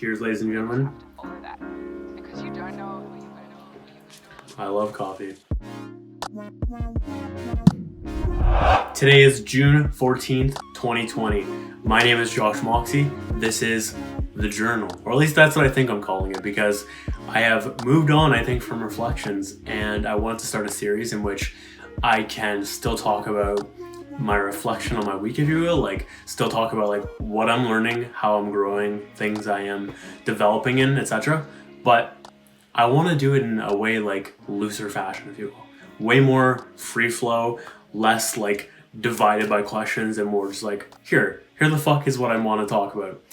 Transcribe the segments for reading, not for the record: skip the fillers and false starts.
Cheers, ladies and gentlemen. I love coffee. Today is June 14th, 2020. My name is Josh Moxie. This is The Journal, or at least that's what I think I'm calling it, because I have moved on, I think, from reflections, and I want to start a series in which I can still talk about my reflection on my week, if you will, like still talk about like what I'm learning, how I'm growing, things I am developing in, etc. But I want to do it in a way like looser fashion, if you will. Way more free flow, less like divided by questions, and more just like, here the fuck is what I want to talk about.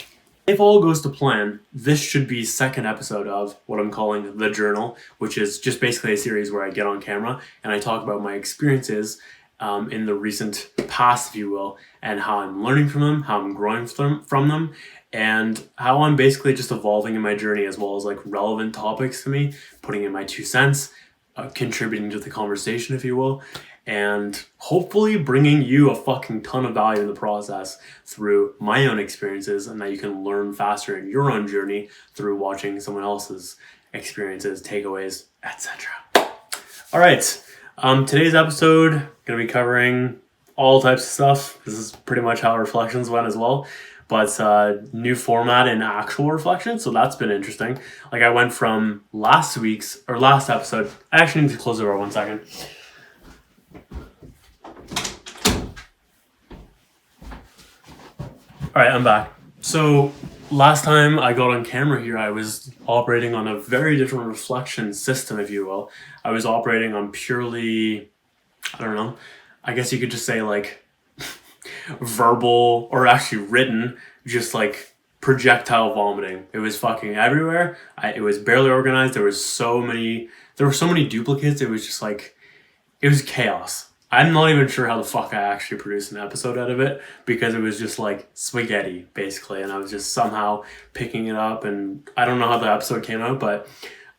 If all goes to plan, this should be second episode of what I'm calling The Journal, which is just basically a series where I get on camera and I talk about my experiences in the recent past, if you will, and how I'm learning from them, how I'm growing from them, and how I'm basically just evolving in my journey, as well as like relevant topics to me, putting in my 2 cents, contributing to the conversation, if you will, and hopefully bringing you a fucking ton of value in the process through my own experiences, and that you can learn faster in your own journey through watching someone else's experiences, takeaways, etc. All right, today's episode gonna be covering all types of stuff. This is pretty much how reflections went as well, but new format in actual reflection, so that's been interesting. Like I went from last episode. I actually need to close the door 1 second. All right, I'm back. So last time I got on camera here, I was operating on a very different reflection system, if you will. I was operating on purely, I don't know, I guess you could just say like verbal, or actually written, just like projectile vomiting. It was fucking everywhere. It was barely organized. There were so many duplicates. It was just like, it was chaos. I'm not even sure how the fuck I actually produced an episode out of it, because it was just like spaghetti, basically, and I was just somehow picking it up, and I don't know how the episode came out, but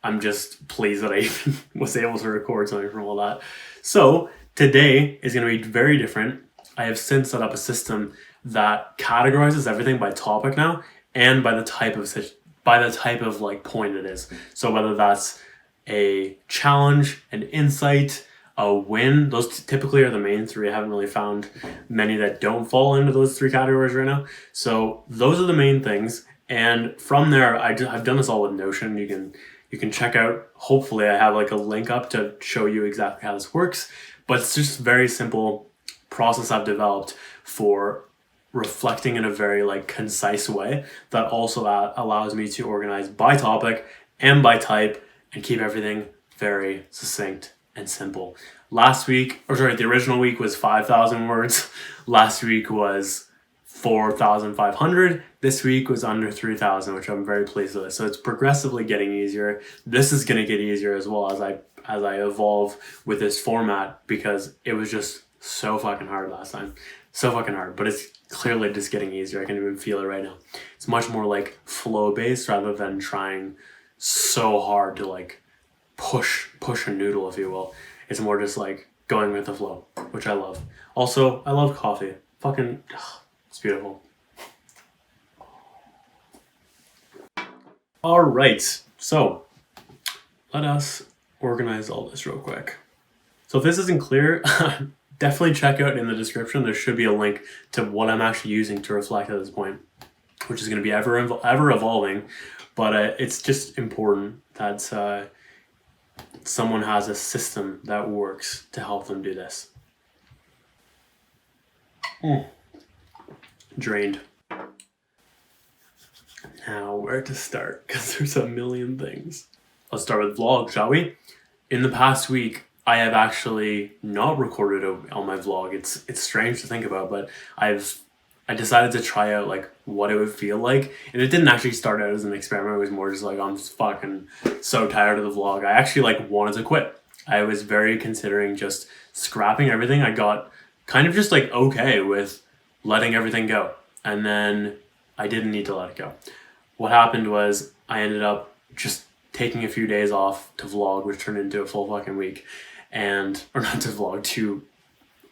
I'm just pleased that I even was able to record something from all that. So today is going to be very different. I have since set up a system that categorizes everything by topic now, and by the type of like point it is. So whether that's a challenge, an insight, a win, those typically are the main 3. I haven't really found many that don't fall into those 3 categories right now. So those are the main things, and from there, I've done this all with Notion. You can check out. Hopefully, I have like a link up to show you exactly how this works. But it's just a very simple process I've developed for reflecting in a very like concise way that also allows me to organize by topic and by type and keep everything very succinct and simple. The original week was 5,000 words. Last week was 4,500. This week was under 3,000, which I'm very pleased with. So it's progressively getting easier. This is going to get easier as well as I evolve with this format, because it was just so fucking hard last time. So fucking hard, but it's clearly just getting easier. I can even feel it right now. It's much more like flow based rather than trying so hard to like push a noodle, if you will. It's more just like going with the flow, which I love. Also, I love coffee. Fucking, it's beautiful. All right, so let us organize all this real quick. So if this isn't clear, definitely check out in the description. There should be a link to what I'm actually using to reflect at this point, which is going to be ever evolving. But it's just important that someone has a system that works to help them do this. Drained. Now, where to start? Because there's a million things. Let's start with vlog, shall we? In the past week, I have actually not recorded on my vlog. It's strange to think about, but I decided to try out like what it would feel like, and it didn't actually start out as an experiment. It was more just like, I'm fucking so tired of the vlog. I actually like wanted to quit. I was very considering just scrapping everything. I got kind of just like okay with letting everything go, and then I didn't need to let it go. What happened was I ended up just taking a few days off to vlog, which turned into a full fucking week, or not to vlog, to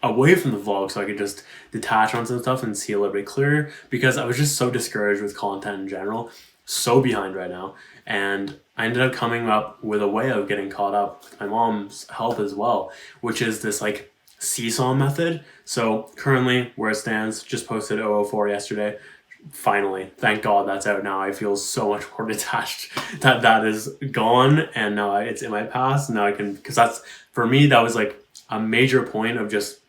away from the vlog, so I could just detach on some stuff and see a little bit clearer, because I was just so discouraged with content in general. so behind right now. And I ended up coming up with a way of getting caught up with my mom's help as well, which is this like seesaw method. So currently where it stands, just posted 004 yesterday. Finally, thank God that's out now. I feel so much more detached that is gone, and now it's in my past. Now I can, because that's, for me, that was like a major point of just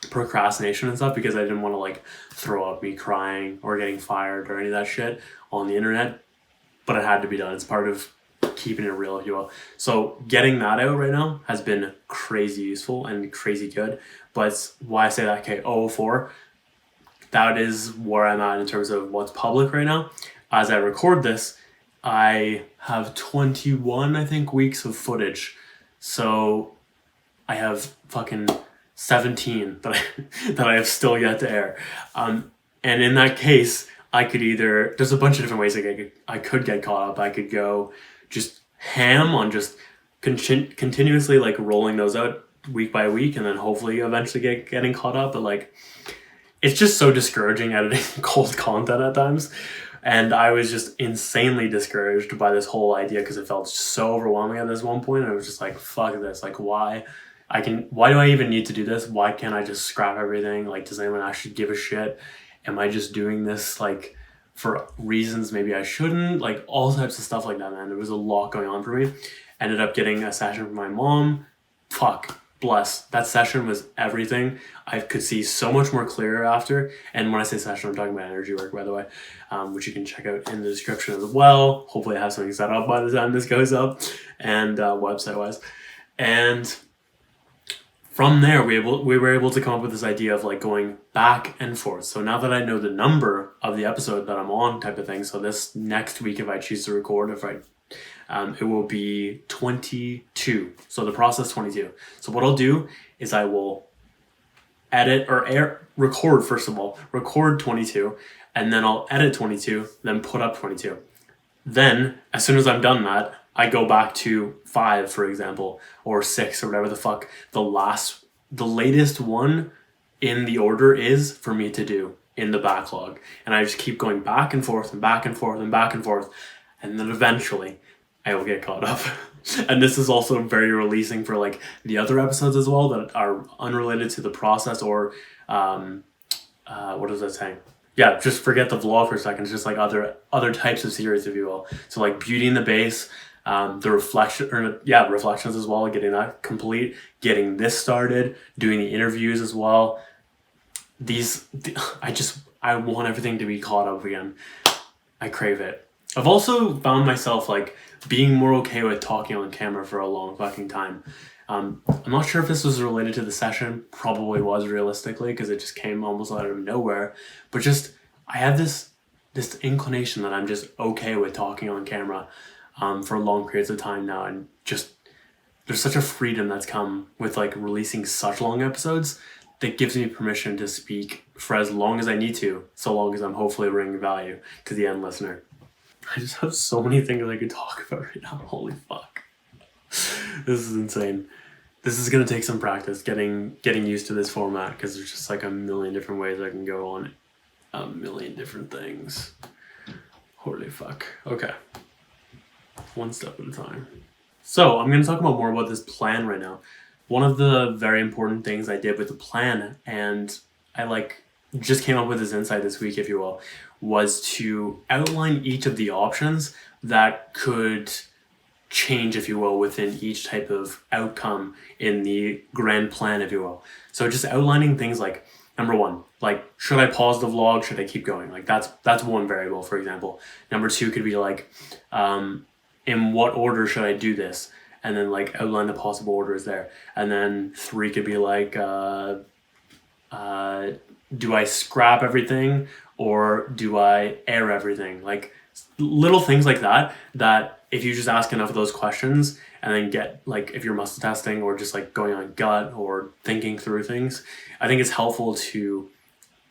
procrastination and stuff, because I didn't want to like throw up me crying or getting fired or any of that shit on the internet, but it had to be done. It's part of keeping it real, if you will. So getting that out right now has been crazy useful and crazy good. But why I say that, okay, 004, that is where I'm at in terms of what's public right now. As I record this, I have 21, I think, weeks of footage. So I have fucking 17 that I have still yet to air. And in that case, I could either, there's a bunch of different ways I could get caught up. I could go just ham on just continuously like rolling those out week by week, and then hopefully eventually getting caught up. But like, it's just so discouraging editing cold content at times. And I was just insanely discouraged by this whole idea because it felt so overwhelming at this one point. And I was just like, fuck this. Like, why do I even need to do this? Why can't I just scrap everything? Like, does anyone actually give a shit? Am I just doing this like for reasons maybe I shouldn't? Like, all types of stuff like that, man. There was a lot going on for me. Ended up getting a session from my mom. Fuck. Bless. That session was everything. I could see so much more clearer after. And when I say session, I'm talking about energy work, by the way, which you can check out in the description as well. Hopefully I have something set up by the time this goes up, and website-wise. And from there, we were able to come up with this idea of like going back and forth. So now that I know the number of the episode that I'm on, type of thing. So this next week, if I choose to record, it will be 22. So the process 22. So what I'll do is I will edit or record, first of all, record 22, and then I'll edit 22, then put up 22. Then as soon as I'm done that, I go back to 5, for example, or 6, or whatever the fuck the latest one in the order is for me to do in the backlog. And I just keep going back and forth and back and forth and back and forth. And then eventually I will get caught up. And this is also very releasing for like the other episodes as well that are unrelated to the process, or what was I saying? Yeah, just forget the vlog for a second. It's just like other types of series, if you will. So like Beauty and the Base, the reflections as well, getting that complete, getting this started, doing the interviews as well. I want everything to be caught up again. I crave it. I've also found myself like being more okay with talking on camera for a long fucking time. I'm not sure if this was related to the session. Probably was, realistically, because it just came almost out of nowhere. But just, I have this inclination that I'm just okay with talking on camera for long periods of time now. And just, there's such a freedom that's come with like releasing such long episodes that gives me permission to speak for as long as I need to, so long as I'm hopefully bringing value to the end listener. I just have so many things I could talk about right now. Holy fuck. This is insane. This is going to take some practice getting used to this format, because there's just like a million different ways I can go on a million different things. Holy fuck. Okay. One step at a time. So I'm going to talk more about this plan right now. One of the very important things I did with the plan, and I just came up with this insight this week, if you will, was to outline each of the options that could change, if you will, within each type of outcome in the grand plan, if you will. So just outlining things like, number 1, like, should I pause the vlog? Should I keep going? Like, that's one variable, for example. Number 2 could be like, in what order should I do this? And then like outline the possible orders there. And then 3 could be like, do I scrap everything or do I air everything? Like little things like that if you just ask enough of those questions and then get like, if you're muscle testing or just like going on gut or thinking through things, I think it's helpful to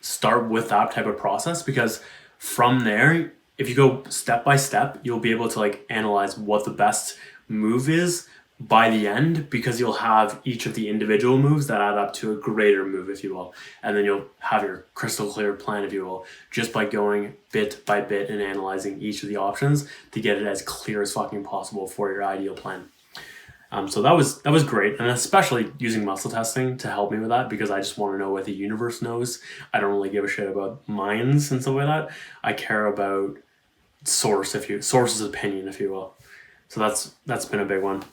start with that type of process, because from there, if you go step by step, you'll be able to like analyze what the best move is by the end, because you'll have each of the individual moves that add up to a greater move, if you will. And then you'll have your crystal clear plan, if you will, just by going bit by bit and analyzing each of the options to get it as clear as fucking possible for your ideal plan. So that was great, and especially using muscle testing to help me with that, because I just want to know what the universe knows. I don't really give a shit about minds and stuff like that. I care about source's opinion, if you will. So that's been a big one.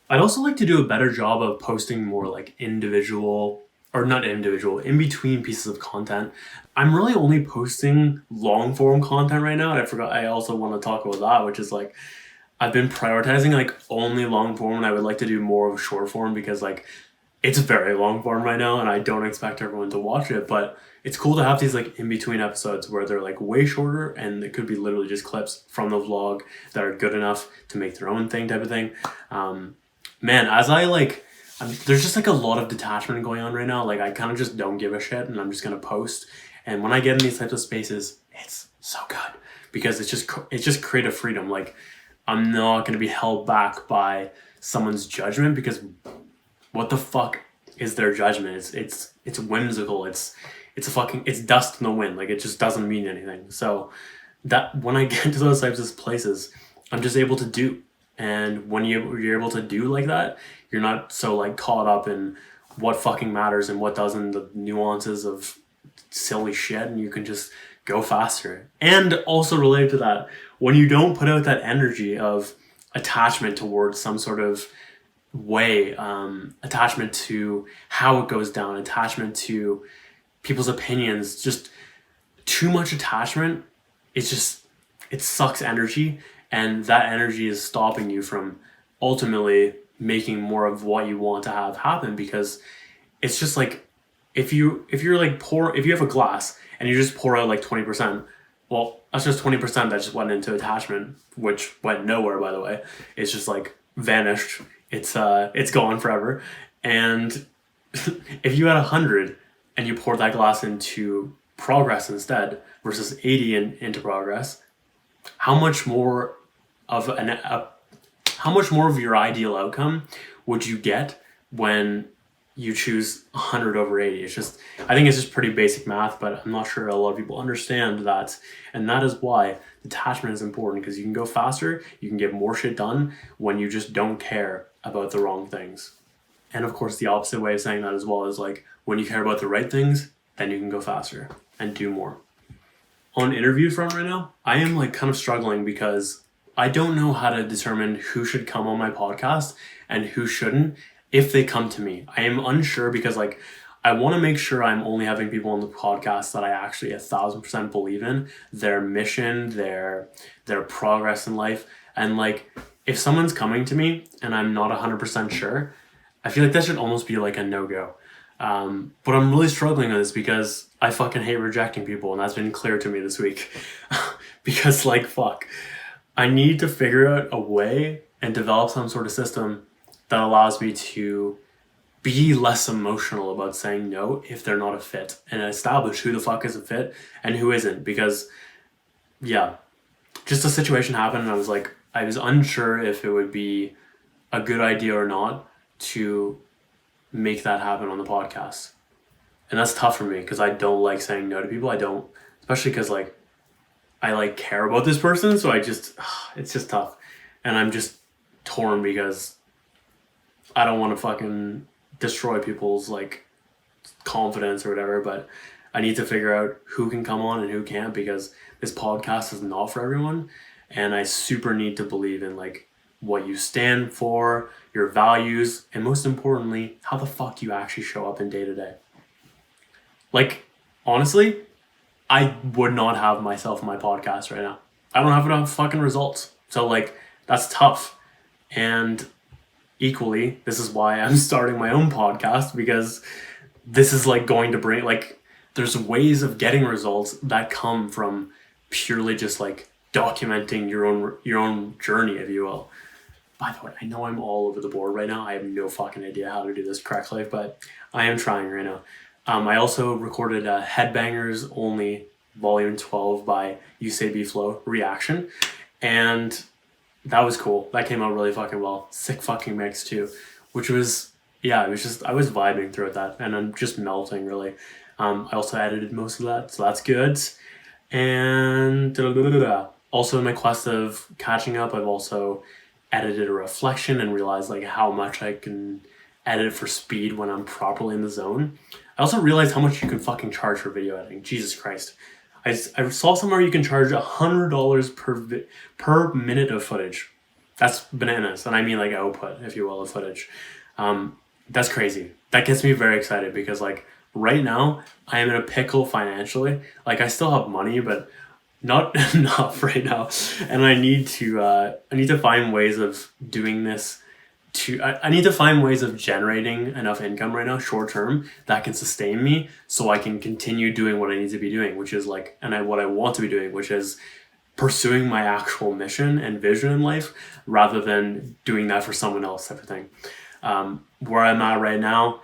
I'd also like to do a better job of posting more like in between pieces of content. I'm really only posting long form content right now. I also want to talk about that, which is like, I've been prioritizing like only long form, and I would like to do more of short form, because like it's very long form right now and I don't expect everyone to watch it, but it's cool to have these like in between episodes where they're like way shorter, and it could be literally just clips from the vlog that are good enough to make their own thing type of thing. Man, there's just like a lot of detachment going on right now. Like I kind of just don't give a shit, and I'm just gonna post. And when I get in these types of spaces, it's so good, because it's just creative freedom. Like I'm not gonna be held back by someone's judgment, because what the fuck is their judgment? It's whimsical. It's dust in the wind. Like it just doesn't mean anything. So that when I get to those types of places, I'm just able to do. And when you're able to do like that, you're not so like caught up in what fucking matters and what doesn't, the nuances of silly shit, and you can just go faster. And also related to that, when you don't put out that energy of attachment towards some sort of way, attachment to how it goes down, attachment to people's opinions, just too much attachment, it sucks energy, and that energy is stopping you from ultimately making more of what you want to have happen. Because it's just like, if you have a glass and you just pour out like 20%, well, that's just 20% that just went into attachment, which went nowhere, by the way. It's just like vanished. It's gone forever. And if you had 100 and you poured that glass into progress instead, versus 80 into progress, how much more of your ideal outcome would you get when you choose 100 over 80? I think it's just pretty basic math, but I'm not sure a lot of people understand that. And that is why detachment is important, because you can go faster, you can get more shit done when you just don't care about the wrong things. And of course, the opposite way of saying that as well is like, when you care about the right things, then you can go faster and do more. On interview front right now, I am like kind of struggling, because I don't know how to determine who should come on my podcast and who shouldn't if they come to me. I am unsure, because like I want to make sure I'm only having people on the podcast that I actually 1,000% believe in, their mission, their progress in life. And like, if someone's coming to me and I'm not 100% sure, I feel like that should almost be like a no-go. But I'm really struggling with this, because I fucking hate rejecting people, and that's been clear to me this week. Because like, fuck, I need to figure out a way and develop some sort of system that allows me to be less emotional about saying no if they're not a fit, and establish who the fuck is a fit and who isn't. Because yeah, just a situation happened, and I was unsure if it would be a good idea or not to make that happen on the podcast. And that's tough for me, because I don't like saying no to people. I don't, especially because like I like care about this person, so it's just tough. And I'm just torn, because I don't want to fucking destroy people's like confidence or whatever, but I need to figure out who can come on and who can't, because this podcast is not for everyone. And I super need to believe in like what you stand for, your values, and most importantly, how the fuck you actually show up in day to day. Like, honestly, I would not have myself on my podcast right now. I don't have enough fucking results. So like, that's tough. And equally, this is why I'm starting my own podcast, because this is like going to bring, like, there's ways of getting results that come from purely just like documenting your own journey, if you will. By the way, I know I'm all over the board right now. I have no fucking idea how to do this correctly, but I am trying right now. I also recorded a Headbangers Only Volume 12 by UCB Flow Reaction. And that was cool. That came out really fucking well. Sick fucking mix too, which was, yeah, it was just, I was vibing throughout that, and I'm just melting really. I also edited most of that, so that's good. And also in my quest of catching up, I've also edited a reflection and realized like how much I can edit for speed when I'm properly in the zone. I also realized how much you can fucking charge for video editing. Jesus Christ. I saw somewhere you can charge $100 per minute of footage. That's bananas. And I mean like output, if you will, of footage. That's crazy. That gets me very excited because like right now I am in a pickle financially. Like I still have money, but not enough right now. And I need to find ways of doing this I need to find ways of generating enough income right now, short term, that can sustain me so I can continue doing what I need to be doing, which is like, what I want to be doing, which is pursuing my actual mission and vision in life rather than doing that for someone else type of thing. Where I'm at right now,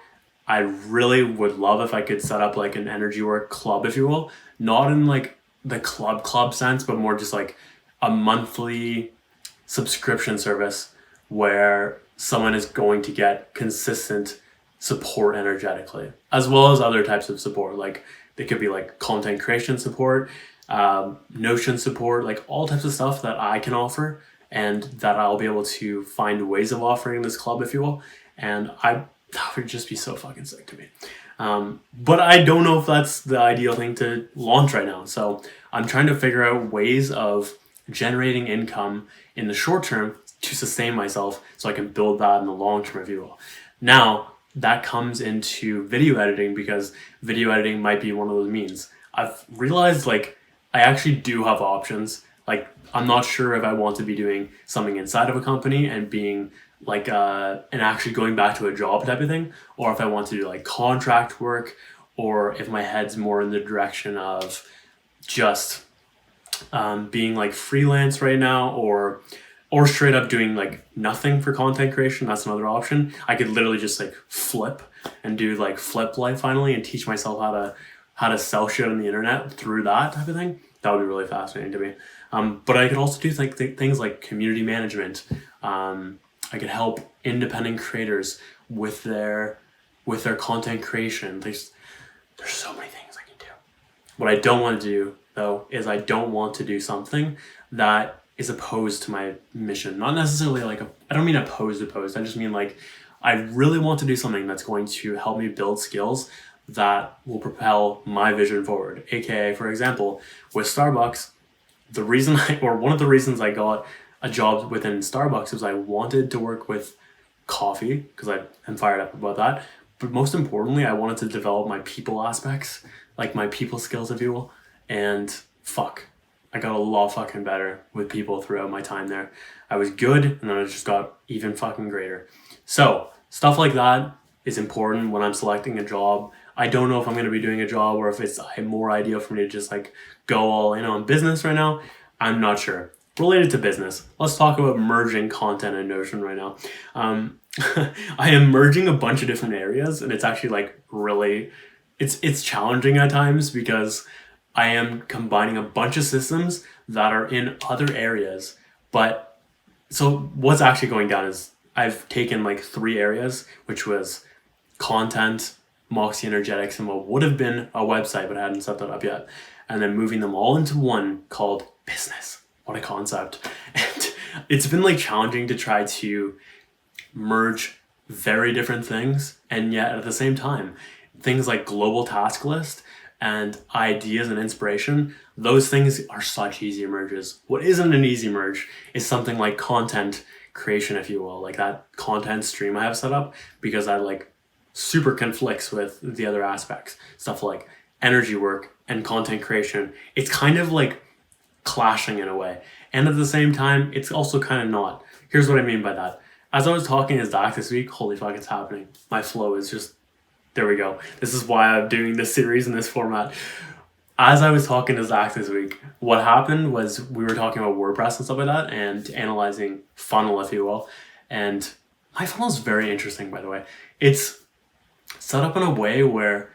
I really would love if I could set up like an energy work club, if you will, not in like the club sense, but more just like a monthly subscription service where someone is going to get consistent support energetically, as well as other types of support. Like they could be like content creation support, Notion support, like all types of stuff that I can offer and that I'll be able to find ways of offering this club, if you will. And that would just be so fucking sick to me. But I don't know if that's the ideal thing to launch right now. So I'm trying to figure out ways of generating income in the short term to sustain myself so I can build that in the long term, if you will. Now, that comes into video editing because video editing might be one of those means. I've realized like I actually do have options. Like I'm not sure if I want to be doing something inside of a company and being like and actually going back to a job type of thing, or if I want to do like contract work, or if my head's more in the direction of just being like freelance right now, or straight up doing like nothing for content creation. That's another option. I could literally just like flip and do like flip life finally and teach myself how to sell shit on the internet through that type of thing. That would be really fascinating to me. But I could also do like things like community management. I could help independent creators with their content creation. There's so many things I can do. What I don't want to do though is I don't want to do something that is opposed to my mission. Not necessarily like I don't mean opposed. I just mean like I really want to do something that's going to help me build skills that will propel my vision forward. AKA, for example, with Starbucks, one of the reasons I got a job within Starbucks was I wanted to work with coffee because I am fired up about that. But most importantly, I wanted to develop my people aspects, like my people skills, if you will. And fuck, I got a lot fucking better with people throughout my time there. I was good, and then I just got even fucking greater. So stuff like that is important when I'm selecting a job. I don't know if I'm going to be doing a job or if it's more ideal for me to just like go all in on business right now. I'm not sure. Related to business, let's talk about merging content and Notion right now. I am merging a bunch of different areas, and it's actually like really, it's challenging at times because I am combining a bunch of systems that are in other areas. But so what's actually going down is I've taken like 3 areas, which was content, Moxie Energetics, and what would have been a website, but I hadn't set that up yet. And then moving them all into one called business. What a concept. And it's been like challenging to try to merge very different things. And yet at the same time, things like global task list and ideas and inspiration, those things are such easy merges. What isn't an easy merge is something like content creation, if you will, like that content stream I have set up, because I like super conflicts with the other aspects, stuff like energy work and content creation. It's kind of like clashing in a way. And at the same time, it's also kind of not. Here's what I mean by that. As I was talking to Zach this week, holy fuck, it's happening. My flow is just, there we go. This is why I'm doing this series in this format. As I was talking to Zach this week, what happened was we were talking about WordPress and stuff like that and analyzing funnel, if you will. And my funnel is very interesting, by the way. It's set up in a way where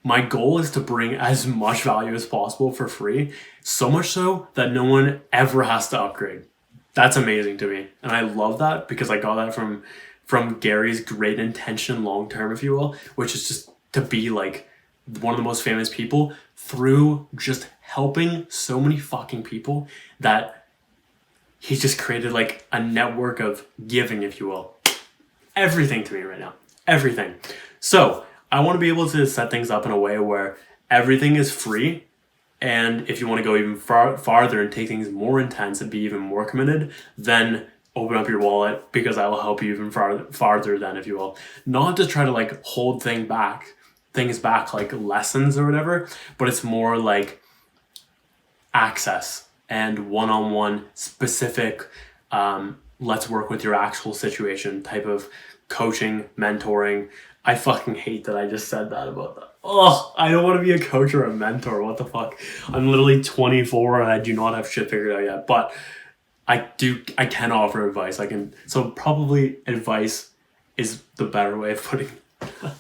my goal is to bring as much value as possible for free, so much so that no one ever has to upgrade. That's amazing to me. And I love that because I got that from Gary's great intention long term, if you will, which is just to be like one of the most famous people through just helping so many fucking people that he's just created like a network of giving, if you will. Everything to me right now. Everything. So I want to be able to set things up in a way where everything is free. And if you want to go even farther and take things more intense and be even more committed, then open up your wallet, because I will help you even farther then, if you will. Not to try to like hold things back like lessons or whatever, but it's more like access and one-on-one specific, let's work with your actual situation type of coaching, mentoring. I fucking hate that I just said that about that. Oh, I don't want to be a coach or a mentor. What the fuck? I'm literally 24 and I do not have shit figured out yet. But I can offer advice. So probably advice is the better way of putting it.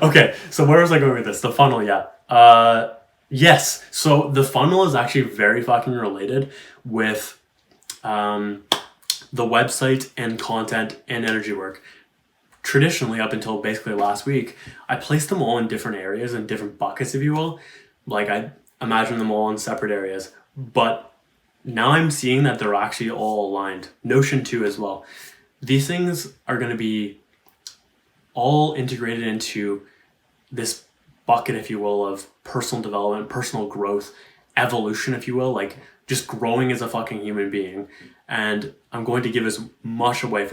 Okay, so where was I going with this? The funnel, yeah. Yes, so the funnel is actually very fucking related with the website and content and energy work. Traditionally, up until basically last week, I placed them all in different areas and different buckets, if you will. Like I imagine them all in separate areas. But now I'm seeing that they're actually all aligned. Notion too as well. These things are going to be all integrated into this bucket, if you will, of personal development, personal growth, evolution, if you will, like just growing as a fucking human being. And I'm going to give as much away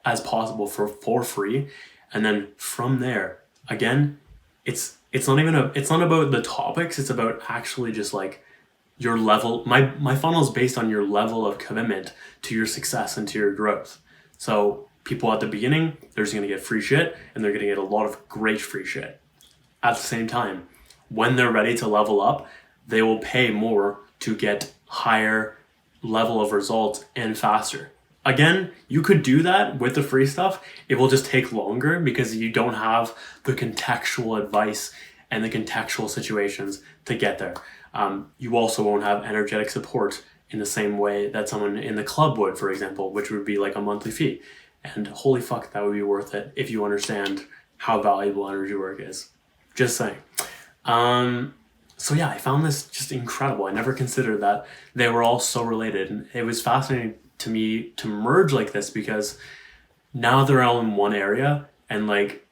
as possible for free. And then from there, again, it's not about the topics. It's about actually just like your level. My funnel is based on your level of commitment to your success and to your growth. So people at the beginning, they're just going to get free shit, and they're going to get a lot of great free shit. At the same time, when they're ready to level up, they will pay more to get higher level of results and faster. Again, you could do that with the free stuff. It will just take longer because you don't have the contextual advice and the contextual situations to get there. You also won't have energetic support in the same way that someone in the club would, for example, which would be like a monthly fee. And holy fuck, that would be worth it if you understand how valuable energy work is. Just saying. So yeah, I found this just incredible. I never considered that they were all so related. And it was fascinating to me to merge like this because now they're all in one area, and like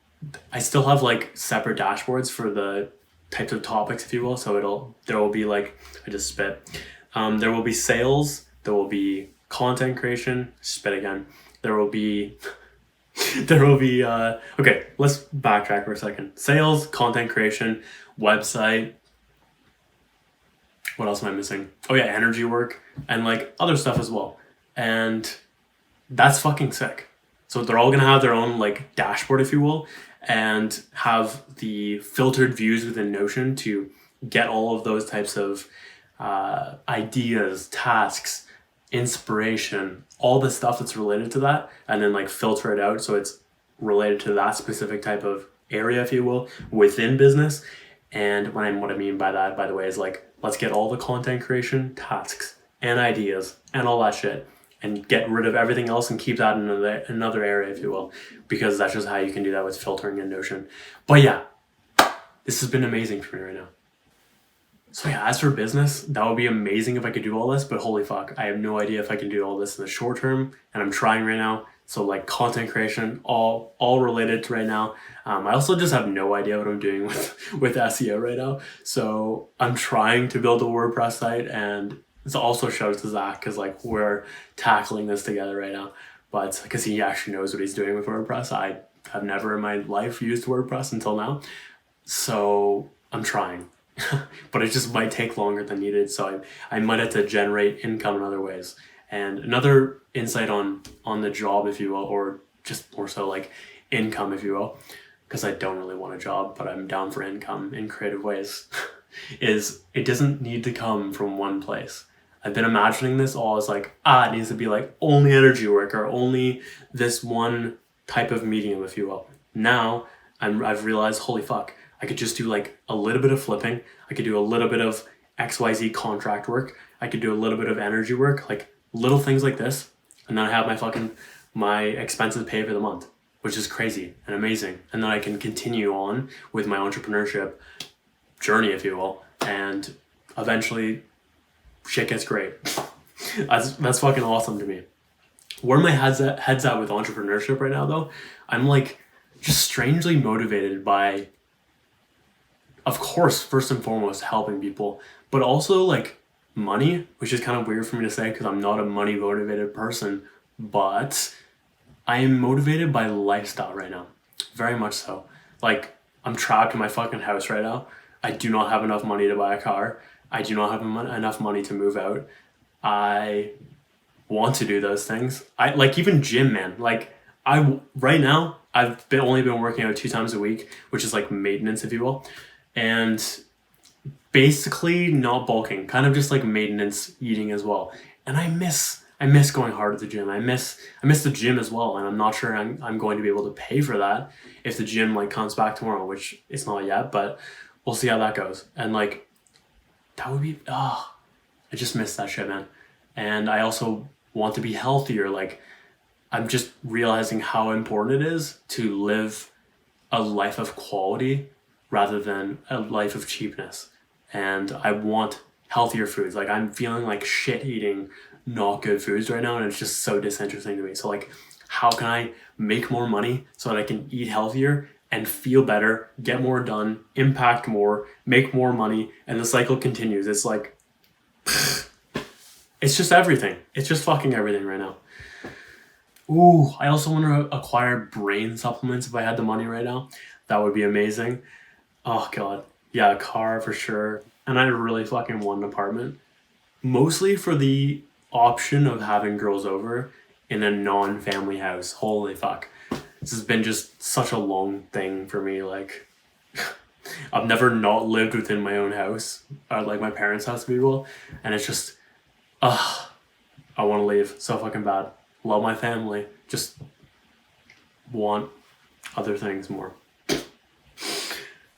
I still have like separate dashboards for the types of topics, if you will. So there will be like, I just spit. There will be sales, there will be content creation, spit again. There will be okay, let's backtrack for a second. Sales, content creation, website. What else am I missing? Oh yeah, energy work and like other stuff as well. And that's fucking sick. So they're all gonna have their own like dashboard, if you will, and have the filtered views within Notion to get all of those types of ideas, tasks, inspiration, all the stuff that's related to that, and then like filter it out so it's related to that specific type of area, if you will, within business. And what I mean by that, by the way, is like, let's get all the content creation tasks and ideas and all that shit and get rid of everything else and keep that in another area, if you will, because that's just how you can do that with filtering in Notion. But yeah, this has been amazing for me right now. So yeah, as for business, that would be amazing if I could do all this, but holy fuck, I have no idea if I can do all this in the short term, and I'm trying right now. So like content creation, all related to right now. I also just have no idea what I'm doing with SEO right now. So I'm trying to build a WordPress site, and it's also shout out to Zach because like we're tackling this together right now. But because he actually knows what he's doing with WordPress. I have never in my life used WordPress until now. So I'm trying. But it just might take longer than needed. So I might have to generate income in other ways. And another insight on the job, if you will, or just more so like income, if you will, because I don't really want a job, but I'm down for income in creative ways, is it doesn't need to come from one place. I've been imagining this all as like, it needs to be like only energy work or only this one type of medium, if you will. Now I've realized, holy fuck, I could just do like a little bit of flipping. I could do a little bit of XYZ contract work. I could do a little bit of energy work. Like little things like this, and then I have my expenses paid for the month, which is crazy and amazing. And then I can continue on with my entrepreneurship journey, if you will, and eventually shit gets great. That's fucking awesome to me. Where my head's at with entrepreneurship right now, though, I'm like just strangely motivated by, of course, first and foremost, helping people, but also like money, which is kind of weird for me to say because I'm not a money motivated person, but I am motivated by lifestyle right now. Very much so. Like, I'm trapped in my fucking house right now. I do not have enough money to buy a car. I do not have enough money to move out. I want to do those things. I like even gym, man. Like right now I've only been working out 2 times a week, which is like maintenance, if you will, and basically not bulking, kind of just like maintenance eating as well. And I miss going hard at the gym. I miss the gym as well, and I'm not sure I'm going to be able to pay for that if the gym like comes back tomorrow, which it's not yet, but we'll see how that goes. And like that would be I just miss that shit, man. And I also want to be healthier. Like, I'm just realizing how important it is to live a life of quality rather than a life of cheapness. And I want healthier foods. Like, I'm feeling like shit eating not good foods right now, and it's just so disinteresting to me. So like, how can I make more money so that I can eat healthier and feel better, get more done, impact more, make more money, and the cycle continues. It's like it's just everything. It's just fucking everything right now. Ooh, I also want to acquire brain supplements if I had the money right now. That would be amazing. Oh god. Yeah, a car for sure. And I really fucking want an apartment. Mostly for the option of having girls over in a non-family house. Holy fuck. This has been just such a long thing for me. Like, I've never not lived within my own house, or like my parents' house, if you will. And it's just, I want to leave so fucking bad. Love my family. Just want other things more.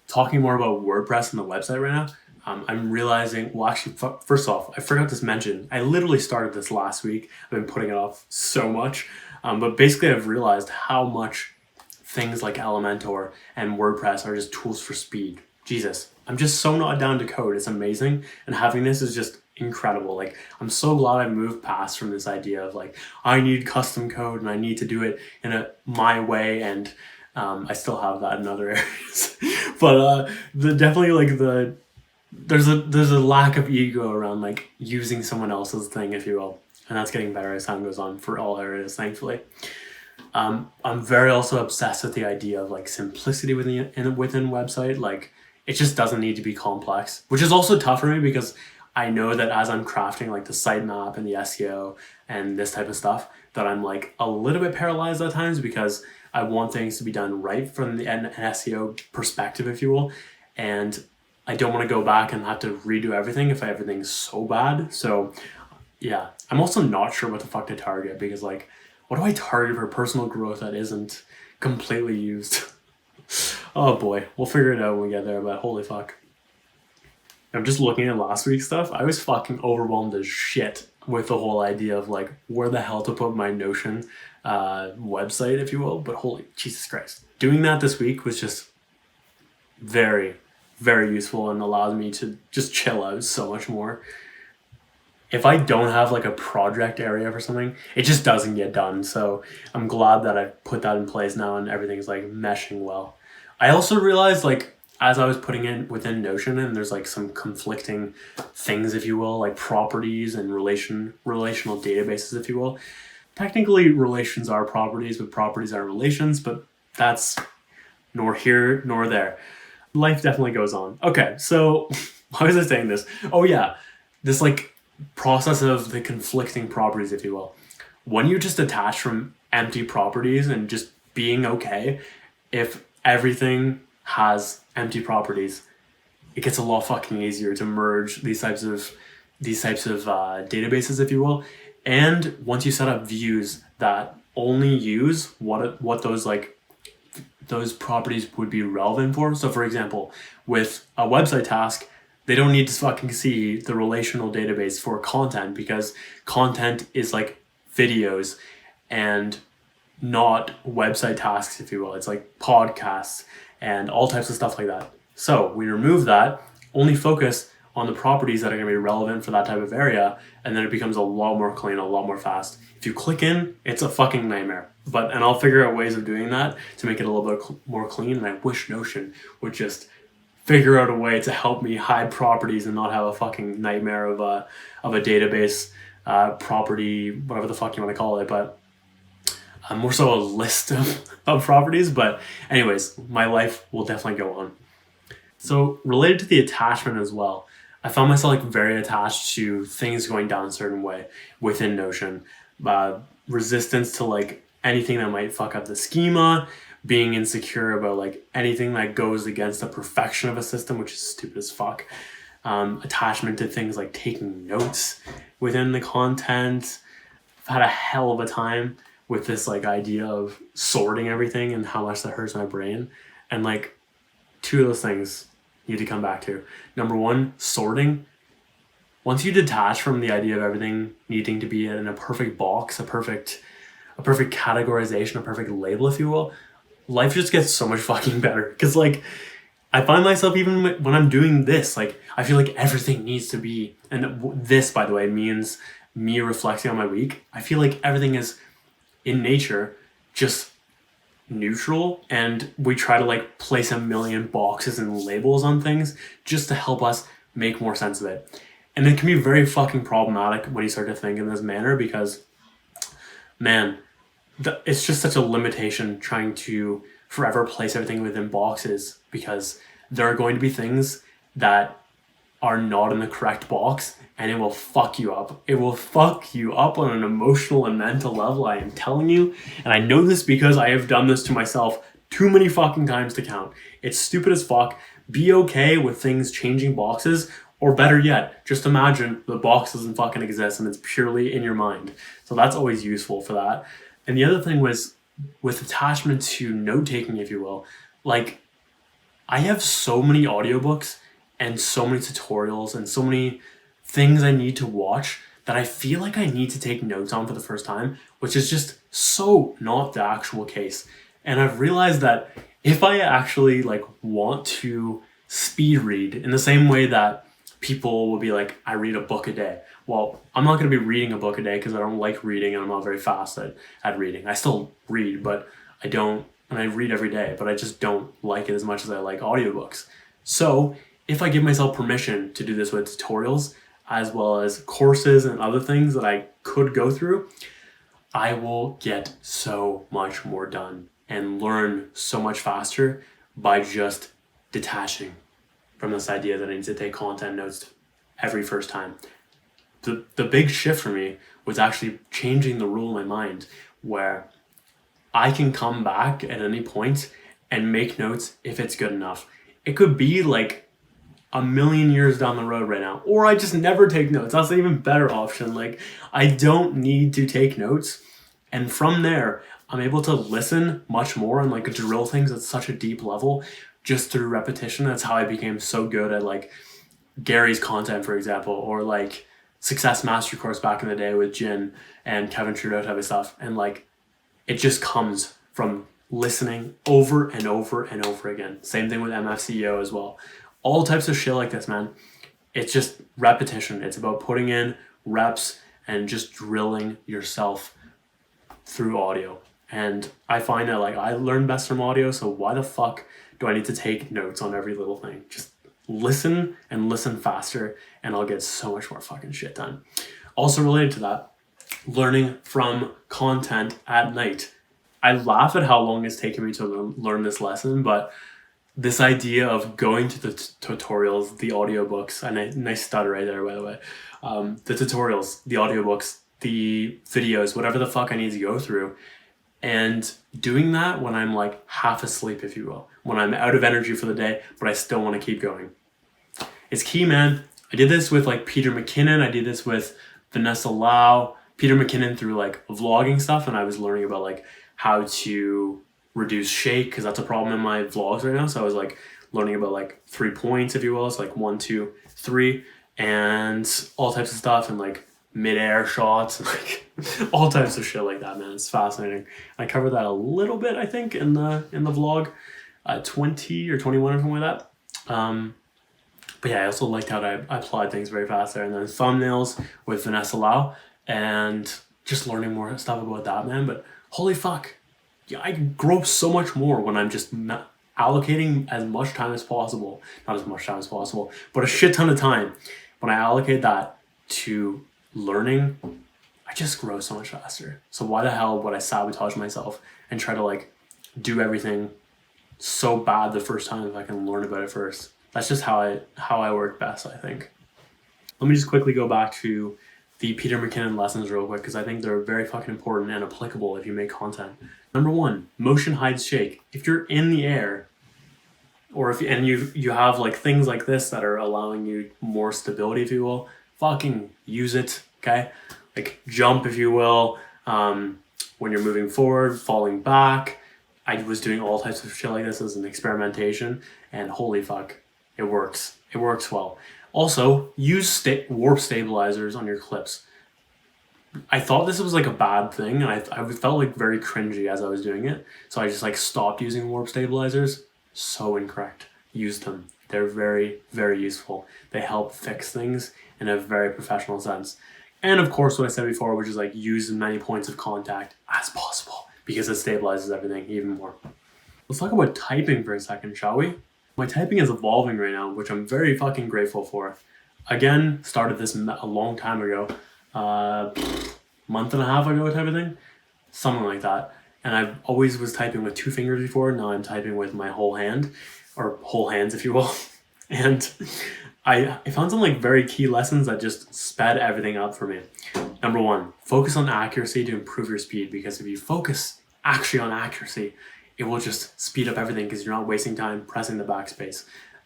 Talking more about WordPress and the website right now, I'm realizing, well, actually, first off, I forgot to mention, I literally started this last week. I've been putting it off so much. But basically, I've realized how much things like Elementor and WordPress are just tools for speed. Jesus, I'm just so not down to code. It's amazing. And having this is just incredible. Like, I'm so glad I moved past from this idea of like, I need custom code and I need to do it in my way. And I still have that in other areas. But definitely like there's a lack of ego around like using someone else's thing, if you will. And that's getting better as time goes on for all areas, thankfully. I'm very also obsessed with the idea of like simplicity within website. Like, it just doesn't need to be complex, which is also tough for me because I know that as I'm crafting like the sitemap and the SEO and this type of stuff, that I'm like a little bit paralyzed at times because I want things to be done right from an SEO perspective, if you will. And I don't want to go back and have to redo everything if everything's so bad. So yeah, I'm also not sure what the fuck to target because like, what do I target for personal growth that isn't completely used? Oh boy, we'll figure it out when we get there, but holy fuck. I'm just looking at last week's stuff. I was fucking overwhelmed as shit with the whole idea of like where the hell to put my Notion website, if you will. But holy Jesus Christ. Doing that this week was just very, very useful and allowed me to just chill out so much more. If I don't have like a project area for something, it just doesn't get done. So I'm glad that I put that in place now and everything's like meshing well. I also realized like as I was putting in within Notion, and there's like some conflicting things, if you will, like properties and relational databases, if you will. Technically, relations are properties, but properties are relations, but that's nor here nor there. Life definitely goes on. Okay, so why was I saying this? Oh yeah, this like process of the conflicting properties, if you will. When you just detach from empty properties and just being okay, if everything has empty properties, it gets a lot fucking easier to merge these types of databases, if you will. And once you set up views that only use what those properties would be relevant for. So for example, with a website task, they don't need to fucking see the relational database for content, because content is like videos and not website tasks, if you will. It's like podcasts and all types of stuff like that. So we remove that, only focus on the properties that are going to be relevant for that type of area, and then it becomes a lot more clean, a lot more fast. If you click in, it's a fucking nightmare. And I'll figure out ways of doing that to make it a little bit more clean, and I wish Notion would just figure out a way to help me hide properties and not have a fucking nightmare of a database property, whatever the fuck you want to call it, but more so a list of properties. But anyways, my life will definitely go on. So related to the attachment as well, I found myself like very attached to things going down a certain way within Notion. Resistance to like anything that might fuck up the schema, being insecure about like anything that goes against the perfection of a system, which is stupid as fuck. Attachment to things like taking notes within the content. I've had a hell of a time with this like idea of sorting everything and how much that hurts my brain. And like two of those things you need to come back to. Number one, sorting. Once you detach from the idea of everything needing to be in a perfect box, a perfect categorization, a perfect label, if you will, life just gets so much fucking better. Because like I find myself, even when I'm doing this, like I feel like everything needs to be, and this, by the way, means me reflecting on my week. I feel like everything is in nature just neutral, and we try to like place a million boxes and labels on things just to help us make more sense of it. And it can be very fucking problematic when you start to think in this manner, because man, it's just such a limitation trying to forever place everything within boxes, because there are going to be things that are not in the correct box, and it will fuck you up. It will fuck you up on an emotional and mental level, I am telling you. And I know this because I have done this to myself too many fucking times to count. It's stupid as fuck. Be okay with things changing boxes, or better yet, just imagine the box doesn't fucking exist and it's purely in your mind. So that's always useful for that. And the other thing was with attachment to note-taking, if you will, like I have so many audiobooks and so many tutorials and so many things I need to watch that I feel like I need to take notes on for the first time, which is just so not the actual case. And I've realized that if I actually like want to speed read in the same way that people will be like, I read a book a day. Well, I'm not going to be reading a book a day because I don't like reading and I'm not very fast at reading. I still read, but I don't, and I read every day, but I just don't like it as much as I like audiobooks. So if I give myself permission to do this with tutorials, as well as courses and other things that I could go through, I will get so much more done and learn so much faster by just detaching from this idea that I need to take content notes every first time. The big shift for me was actually changing the rule in my mind where I can come back at any point and make notes if it's good enough. It could be like a million years down the road right now, or I just never take notes. That's an even better option. Like I don't need to take notes, and from there I'm able to listen much more and like drill things at such a deep level just through repetition. That's how I became so good at like Gary's content, for example, or like Success Mastery course back in the day with Jin and Kevin Trudeau type of stuff. And like it just comes from listening over and over and over again. Same thing with MFCEO as well. All types of shit like this, man. It's just repetition. It's about putting in reps and just drilling yourself through audio. And I find that like I learn best from audio, so why the fuck do I need to take notes on every little thing? Just listen and listen faster, and I'll get so much more fucking shit done. Also related to that, learning from content at night. I laugh at how long it's taken me to learn this lesson, but this idea of going to the tutorials, the audiobooks, and I stutter right there, by the way, the tutorials, the audiobooks, the videos, whatever the fuck I need to go through, and doing that when I'm like half asleep, if you will, when I'm out of energy for the day, but I still want to keep going. It's key, man. I did this with like Peter McKinnon. I did this with Vanessa Lau, Peter McKinnon through like vlogging stuff, and I was learning about like how to reduce shake, because that's a problem in my vlogs right now. So I was like learning about like 3 points, if you will. It's like 1, 2, 3, and all types of stuff, and like mid-air shots, and like all types of shit like that, man. It's fascinating. I covered that a little bit, I think, in the vlog, 20 or 21 or something like that. But yeah, I also liked how I applied things very fast there. And then thumbnails with Vanessa Lau, and just learning more stuff about that, man. But holy fuck, yeah, I grow so much more when I'm just allocating as much time as possible. Not as much time as possible, but a shit ton of time. When I allocate that to learning, I just grow so much faster. So why the hell would I sabotage myself and try to like do everything so bad the first time if I can learn about it first? That's just how I work best, I think. Let me just quickly go back to the Peter McKinnon lessons real quick, because I think they're very fucking important and applicable if you make content. Number 1, motion hides shake. If you're in the air, or if you have like things like this that are allowing you more stability, if you will, fucking use it, okay? Like jump, if you will, when you're moving forward, falling back. I was doing all types of shit like this as an experimentation, and holy fuck, it works. It works well. Also, use warp stabilizers on your clips. I thought this was like a bad thing, and I felt like very cringy as I was doing it. So I just like stopped using warp stabilizers. So incorrect. Use them. They're very, very useful. They help fix things in a very professional sense. And of course, what I said before, which is like use as many points of contact as possible, because it stabilizes everything even more. Let's talk about typing for a second, shall we? My typing is evolving right now, which I'm very fucking grateful for. Again, started this a long time ago, month and a half ago type of thing, something like that. And I always was typing with 2 fingers before. Now I'm typing with my whole hand, or whole hands, if you will. And I found some like very key lessons that just sped everything up for me. Number 1, focus on accuracy to improve your speed, because if you focus actually on accuracy, it will just speed up everything because you're not wasting time pressing the backspace.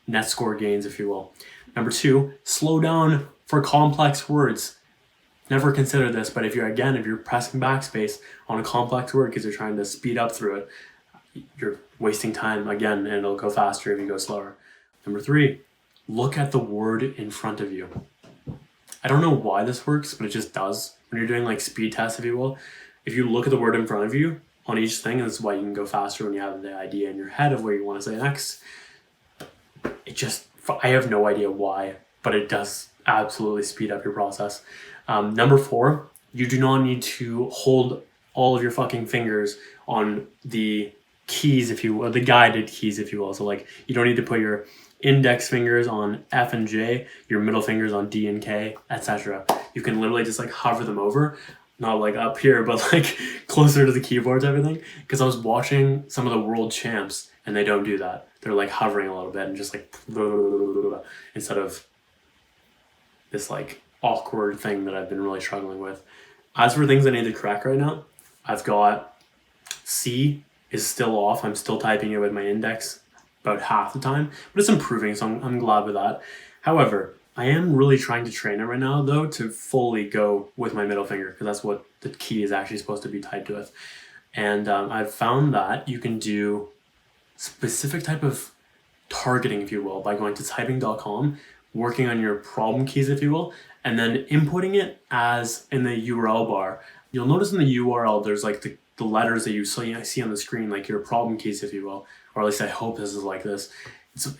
Net score gains, if you will. Number 2, slow down for complex words. Never consider this, but if you're pressing backspace on a complex word because you're trying to speed up through it, you're wasting time again, and it'll go faster if you go slower. Number 3, look at the word in front of you. I don't know why this works, but it just does. When you're doing like speed tests, if you will, if you look at the word in front of you on each thing, and this is why you can go faster when you have the idea in your head of where you want to say next. I have no idea why, but it does absolutely speed up your process. Number 4, you do not need to hold all of your fucking fingers on the keys, if you will, the guided keys, if you will. So like, you don't need to put your index fingers on F and J, your middle fingers on D and K, etc. You can literally just like hover them over, not like up here, but like closer to the keyboard type of thing. Because I was watching some of the world champs, and they don't do that. They're like hovering a little bit and just like instead of this like awkward thing that I've been really struggling with. As for things I need to correct right now, I've got C is still off. I'm still typing it with my index about half the time, but it's improving, so I'm glad with that. However, I am really trying to train it right now, though, to fully go with my middle finger, because that's what the key is actually supposed to be typed with. And I've found that you can do specific type of targeting, if you will, by going to typing.com, working on your problem keys, if you will, and then inputting it as in the URL bar. You'll notice in the URL, there's like the letters that you see on the screen, like your problem keys, if you will, or at least I hope this is like this.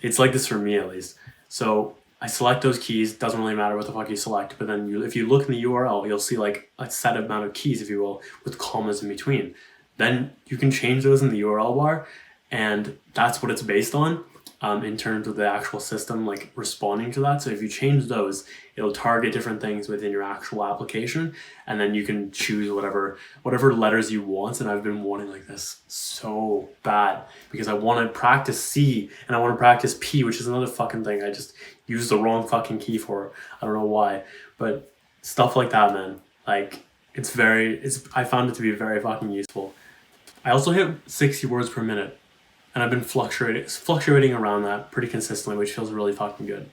It's like this for me, at least. So I select those keys, doesn't really matter what the fuck you select, but then if you look in the URL, you'll see like a set amount of keys, if you will, with commas in between. Then you can change those in the URL bar, and that's what it's based on. In terms of the actual system like responding to that. So if you change those, it'll target different things within your actual application, and then you can choose whatever letters you want. And I've been wanting like this so bad because I want to practice C and I want to practice P, which is another fucking thing I just used the wrong fucking key for. I don't know why, but stuff like that, man. Like I found it to be very fucking useful. I also hit 60 words per minute. And I've been fluctuating around that pretty consistently, which feels really fucking good.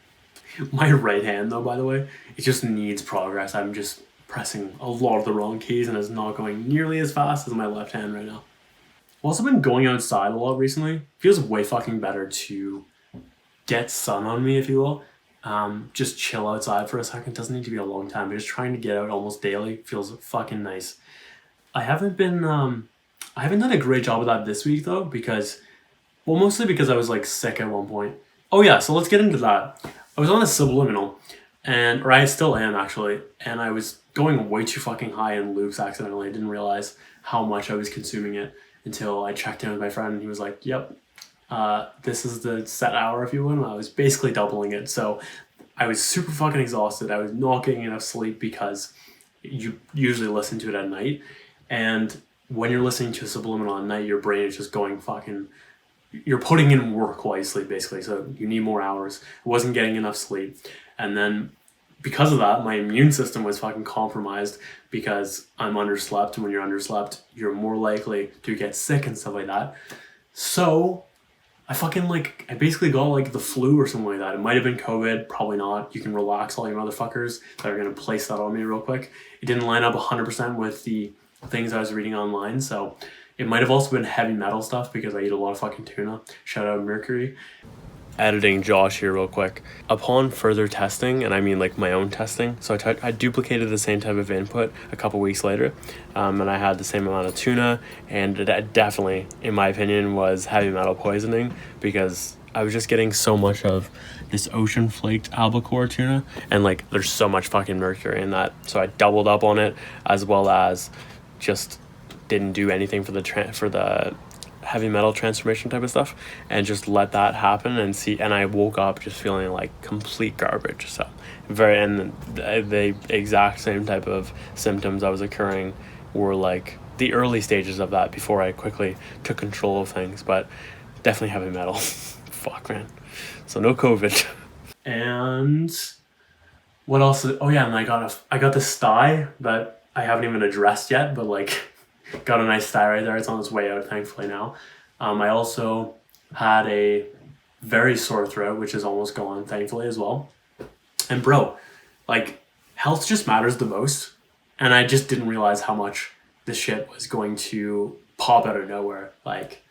My right hand, though, by the way, it just needs progress. I'm just pressing a lot of the wrong keys, and it's not going nearly as fast as my left hand right now. I've also been going outside a lot recently. It feels way fucking better to get sun on me, if you will. Just chill outside for a second. Doesn't need to be a long time, but just trying to get out almost daily feels fucking nice. I haven't been I haven't done a great job of that this week though, because well, mostly because I was like sick at one point. Oh yeah, so let's get into that. I was on a subliminal, or I still am actually, and I was going way too fucking high in loops accidentally. I didn't realize how much I was consuming it until I checked in with my friend, and he was like, "Yep, this is the set hour if you will." And I was basically doubling it, so I was super fucking exhausted. I was not getting enough sleep because you usually listen to it at night, and when you're listening to a subliminal at night, your brain is just going fucking, you're putting in work while you sleep basically, so you need more hours. I wasn't getting enough sleep, and then because of that my immune system was fucking compromised because I'm underslept, and when you're underslept you're more likely to get sick and stuff like that. So I basically got like the flu or something like that. It might have been COVID, probably not. You can relax all your motherfuckers that are gonna place that on me real quick. It didn't line up 100% with the things I was reading online, so it might have also been heavy metal stuff because I eat a lot of fucking tuna. Shout out Mercury. Editing Josh here real quick. Upon further testing, and I mean like my own testing, so I duplicated the same type of input a couple weeks later, and I had the same amount of tuna, and it definitely, in my opinion, was heavy metal poisoning because I was just getting so much of this ocean flaked albacore tuna, and like there's so much fucking mercury in that, so I doubled up on it, as well as just didn't do anything for the heavy metal transformation type of stuff, and just let that happen and I woke up just feeling like complete garbage. So the exact same type of symptoms that was occurring were like the early stages of that before I quickly took control of things, but definitely heavy metal. Fuck man. So no COVID. And what else? Oh yeah, and I got this sty that I haven't even addressed yet, but like got a nice sty right there. It's on its way out, thankfully now. I also had a very sore throat, which is almost gone, thankfully, as well. And bro, like, health just matters the most. And I just didn't realize how much this shit was going to pop out of nowhere. Like,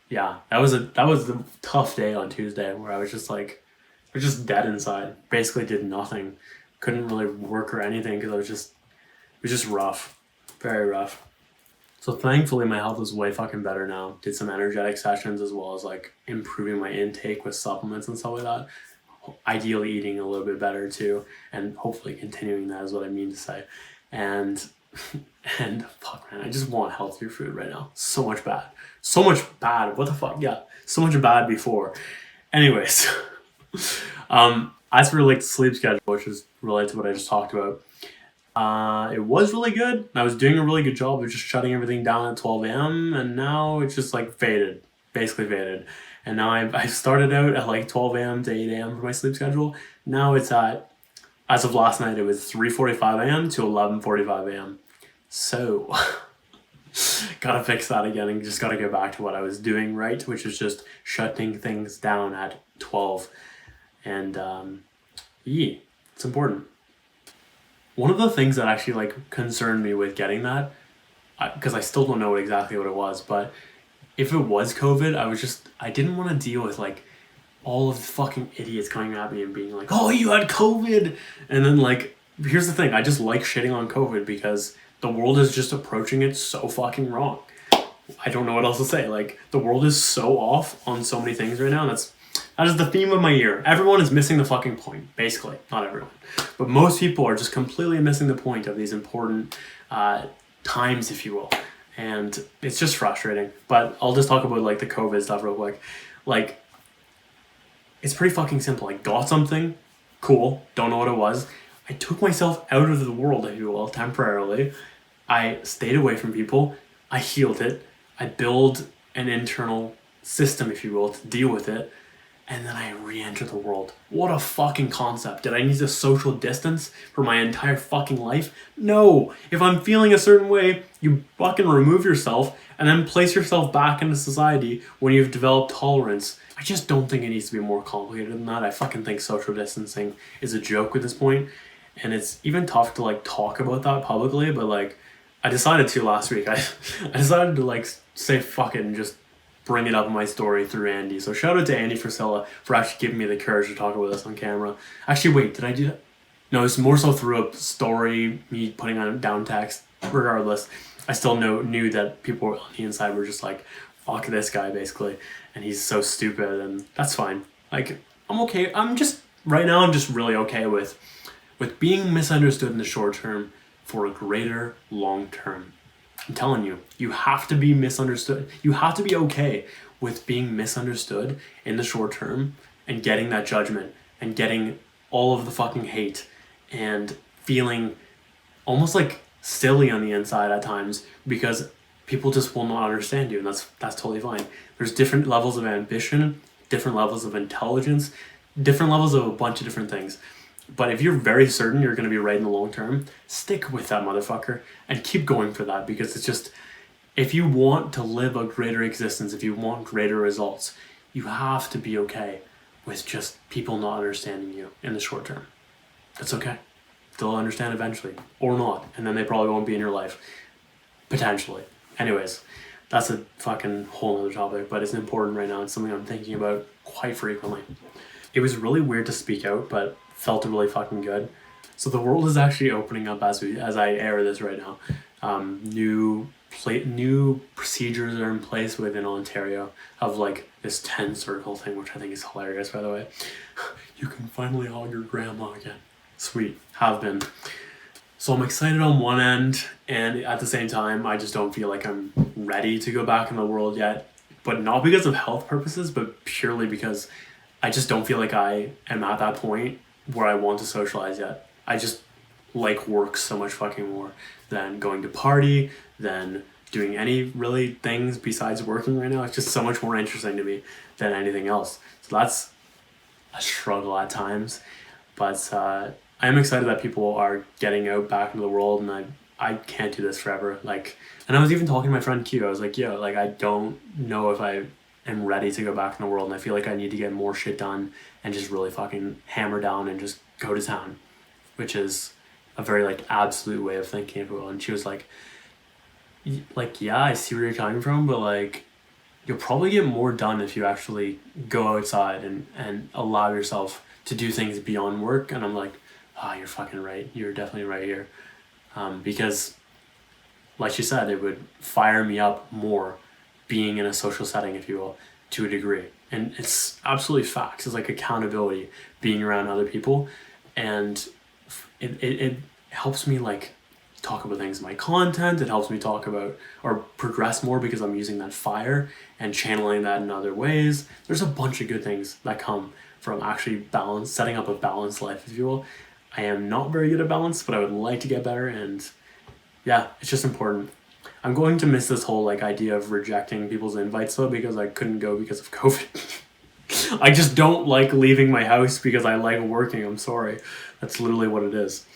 yeah, that was a tough day on Tuesday where I was just like, I was just dead inside. Basically did nothing. Couldn't really work or anything because it was just rough. Very rough. So thankfully my health is way fucking better now. Did some energetic sessions as well as like improving my intake with supplements and stuff like that. Ideally eating a little bit better too, and hopefully continuing that is what I mean to say. And and fuck man, I just want healthier food right now. So much bad. So much bad. What the fuck? Yeah. So much bad before. Anyways. As for like sleep schedule, which is related to what I just talked about. It was really good. I was doing a really good job of just shutting everything down at 12 a.m. and now it's just like faded, basically faded. And now I started out at like 12 a.m. to 8 a.m. for my sleep schedule. Now it's as of last night, it was 3:45 a.m. to 11:45 a.m. So, gotta fix that again and just gotta go back to what I was doing right, which is just shutting things down at 12. And, yeah, it's important. One of the things that actually like concerned me with getting that, because I still don't know exactly what it was, but if it was COVID, I didn't want to deal with like all of the fucking idiots coming at me and being like, oh, you had COVID. And then like, here's the thing, I just like shitting on COVID because the world is just approaching it so fucking wrong. I don't know what else to say. Like, the world is so off on so many things right now. That is the theme of my year. Everyone is missing the fucking point, basically. Not everyone. But most people are just completely missing the point of these important times, if you will. And it's just frustrating. But I'll just talk about like the COVID stuff real quick. Like, it's pretty fucking simple. I got something, cool, don't know what it was. I took myself out of the world, if you will, temporarily. I stayed away from people. I healed it. I build an internal system, if you will, to deal with it. And then I re-enter the world. What a fucking concept. Did I need to social distance for my entire fucking life? No. If I'm feeling a certain way, you fucking remove yourself and then place yourself back into society when you've developed tolerance. I just don't think it needs to be more complicated than that. I fucking think social distancing is a joke at this point. And it's even tough to like talk about that publicly, but like I decided to last week. I decided to like say fuck it and just bring it up in my story through Andy. So shout out to Andy Frisella for actually giving me the courage to talk about this on camera. Actually, wait, did I do that? No, it's more so through a story, me putting on down text. Regardless, I still knew that people on the inside were just like, fuck this guy, basically. And he's so stupid, and that's fine. Like, I'm okay. Right now, I'm just really okay with being misunderstood in the short term for a greater long term. I'm telling you, you have to be misunderstood. You have to be okay with being misunderstood in the short term and getting that judgment and getting all of the fucking hate and feeling almost like silly on the inside at times because people just will not understand you, and that's totally fine. There's different levels of ambition, different levels of intelligence, different levels of a bunch of different things. But if you're very certain you're going to be right in the long term, stick with that motherfucker and keep going for that, because it's just, if you want to live a greater existence, if you want greater results, you have to be okay with just people not understanding you in the short term. That's okay. They'll understand eventually, or not, and then they probably won't be in your life. Potentially. Anyways, that's a fucking whole other topic, but it's important right now. It's something I'm thinking about quite frequently. It was really weird to speak out, but felt really fucking good. So the world is actually opening up as I air this right now. New procedures are in place within Ontario of like this 10 circle thing, which I think is hilarious, by the way. You can finally hug your grandma again. Sweet. Have been. So I'm excited on one end, and at the same time, I just don't feel like I'm ready to go back in the world yet. But not because of health purposes, but purely because I just don't feel like I am at that point where I want to socialize yet. I just like work so much fucking more than going to party, than doing any really things besides working right now. It's just so much more interesting to me than anything else. So that's a struggle at times. But I am excited that people are getting out back into the world, and I can't do this forever. Like, and I was even talking to my friend Q. I was like, yo, like, I don't know if I am ready to go back in the world, and I feel like I need to get more shit done and just really fucking hammer down and just go to town, which is a very like absolute way of thinking, if you will. And she was like, yeah, I see where you're coming from, but like, you'll probably get more done if you actually go outside and allow yourself to do things beyond work. And I'm like, you're fucking right. You're definitely right here. Because like she said, it would fire me up more being in a social setting, if you will, to a degree. And it's absolutely facts. It's like accountability, being around other people. And it helps me like talk about things in my content. It helps me talk about or progress more because I'm using that fire and channeling that in other ways. There's a bunch of good things that come from actually setting up a balanced life, if you will. I am not very good at balance, but I would like to get better, and yeah, it's just important. I'm going to miss this whole like idea of rejecting people's invites though, because I couldn't go because of COVID. I just don't like leaving my house because I like working. I'm sorry. That's literally what it is.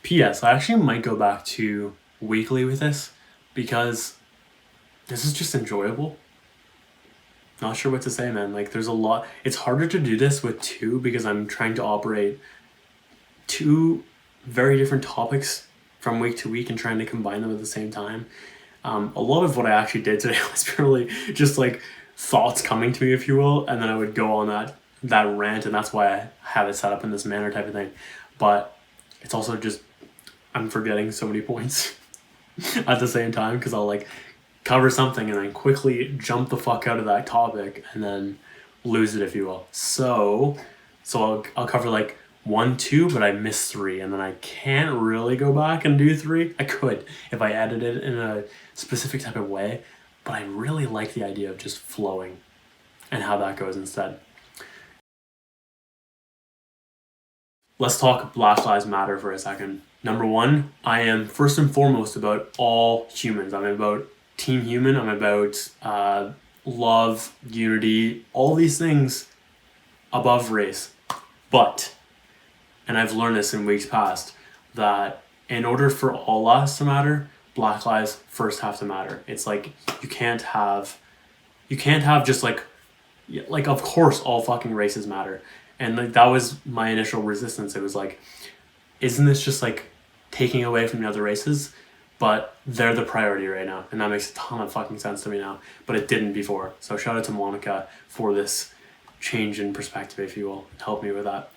P.S. I actually might go back to weekly with this because this is just enjoyable. Not sure what to say, man. Like, there's a lot. It's harder to do this with two because I'm trying to operate two very different topics from week to week and trying to combine them at the same time. A lot of what I actually did today was purely just like thoughts coming to me, if you will, and then I would go on that rant, and that's why I have it set up in this manner type of thing. But it's also just I'm forgetting so many points at the same time because I'll like cover something and then quickly jump the fuck out of that topic and then lose it, if you will. So I'll cover like 1, 2, but I missed 3, and then I can't really go back and do 3. I could if I edited it in a specific type of way, but I really like the idea of just flowing and how that goes instead. Let's talk Black Lives Matter for a second. Number 1, I am first and foremost about all humans. I'm about Team Human. I'm about love, unity, all these things above race. But, and I've learned this in weeks past, that in order for all lives to matter, Black lives first have to matter. It's like you can't have just like of course all fucking races matter. And like that was my initial resistance. It was like, isn't this just like taking away from the other races? but they're the priority right now, and that makes a ton of fucking sense to me now, but it didn't before. So shout out to Monica for this change in perspective, if you will. Help me with that.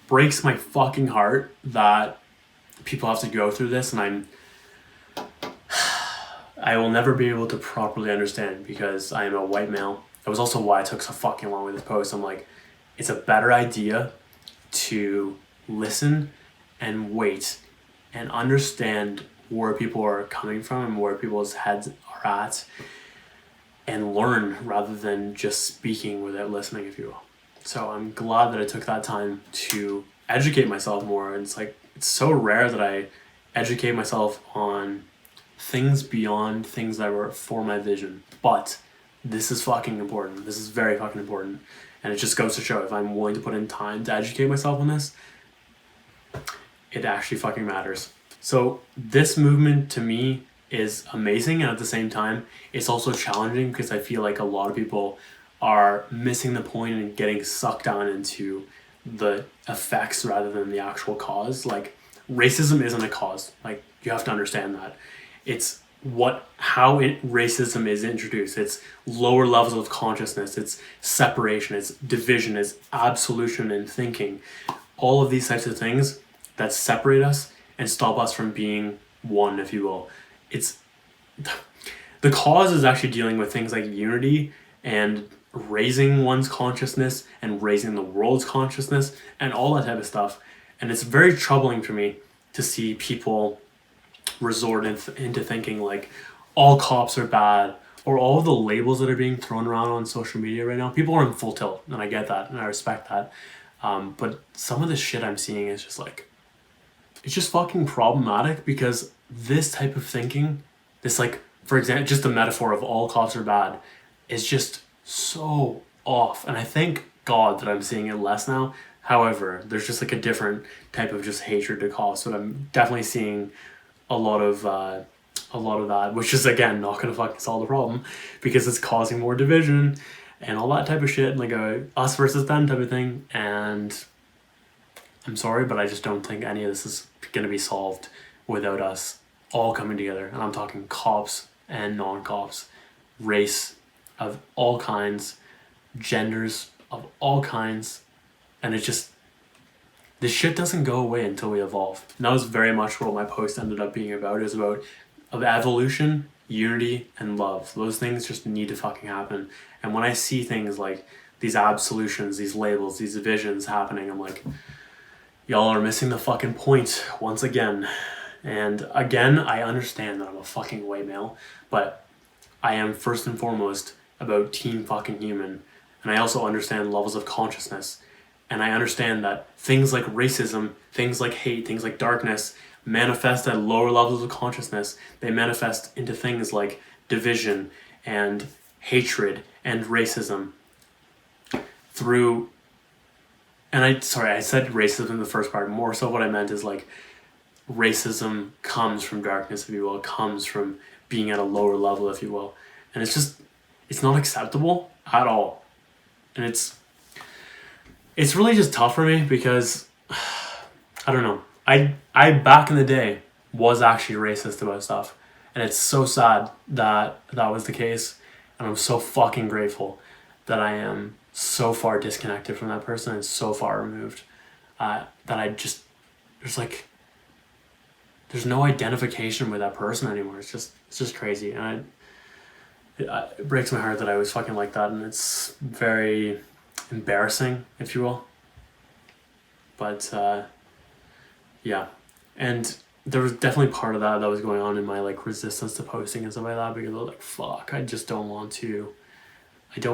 Breaks my fucking heart that people have to go through this, and I will never be able to properly understand because I am a white male. That was also why I took so fucking long with this post. I'm like, it's a better idea to listen and wait and understand where people are coming from and where people's heads are at, and learn rather than just speaking without listening, if you will. So I'm glad that I took that time to educate myself more. And it's so rare that I educate myself on things beyond things that were for my vision. But this is fucking important. This is very fucking important. And it just goes to show, if I'm willing to put in time to educate myself on this, it actually fucking matters. So this movement to me is amazing, and at the same time it's also challenging because I feel like a lot of people are missing the point and getting sucked down into the effects rather than the actual cause. Like, racism isn't a cause. Like, you have to understand that. It's racism is introduced. It's lower levels of consciousness, it's separation, it's division, it's absolution in thinking. All of these types of things that separate us and stop us from being one, if you will. It's the cause is actually dealing with things like unity and raising one's consciousness and raising the world's consciousness and all that type of stuff. And it's very troubling for me to see people resort into thinking like all cops are bad, or all of the labels that are being thrown around on social media right now. People are in full tilt, and I get that and I respect that. But some of the shit I'm seeing is just like, it's just fucking problematic, because this type of thinking, this, like, for example, just the metaphor of all cops are bad, is just so off. And I thank God that I'm seeing it less now. However, there's just like a different type of just hatred to cops, but I'm definitely seeing a lot of that, which is again not gonna fucking solve the problem, because it's causing more division and all that type of shit, like a us versus them type of thing. And I'm sorry, but I just don't think any of this is gonna be solved without us all coming together. And I'm talking cops and non-cops, race of all kinds, genders of all kinds, and it's just, this shit doesn't go away until we evolve. And that was very much what my post ended up being about. It was about evolution, unity, and love. Those things just need to fucking happen. And when I see things like these absolutions, these labels, these divisions happening, I'm like, y'all are missing the fucking point once again. And again, I understand that I'm a fucking white male, but I am first and foremost about team fucking human. And I also understand levels of consciousness. And I understand that things like racism, things like hate, things like darkness manifest at lower levels of consciousness. They manifest into things like division and hatred and racism through, and I said racism in the first part. More so what I meant is like, racism comes from darkness, if you will. It comes from being at a lower level, if you will. And it's just, it's not acceptable at all. And it's really just tough for me because, I don't know. I back in the day was actually racist about stuff. And it's so sad that that was the case. And I'm so fucking grateful that I am so far disconnected from that person and so far removed that I just, there's no identification with that person anymore. It's just crazy. And it breaks my heart that I was fucking like that. And it's very embarrassing, if you will. But yeah, and there was definitely part of that was going on in my like resistance to posting and stuff like that, because I was like, fuck, I don't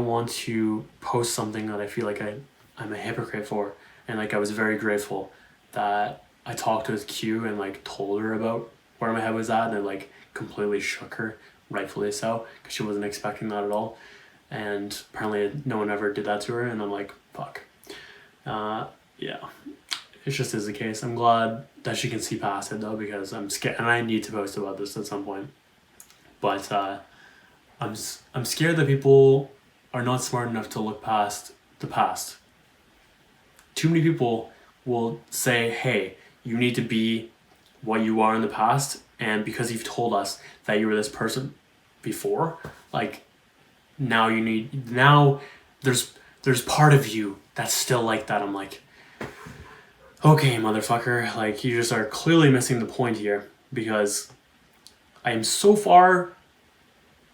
want to post something that I feel like I'm a hypocrite for. And like, I was very grateful that I talked with Q and like told her about where my head was at, and it like completely shook her, rightfully so, because she wasn't expecting that at all. And apparently no one ever did that to her, and I'm like, fuck. Yeah, it just is the case. I'm glad that she can see past it though, because I'm scared, and I need to post about this at some point. But I'm scared that people are not smart enough to look past the past. Too many people will say, hey, you need to be what you are in the past and because you've told us that you were this person before, like now there's part of you that's still like that. I'm like, okay, motherfucker, like you just are clearly missing the point here, because I am so far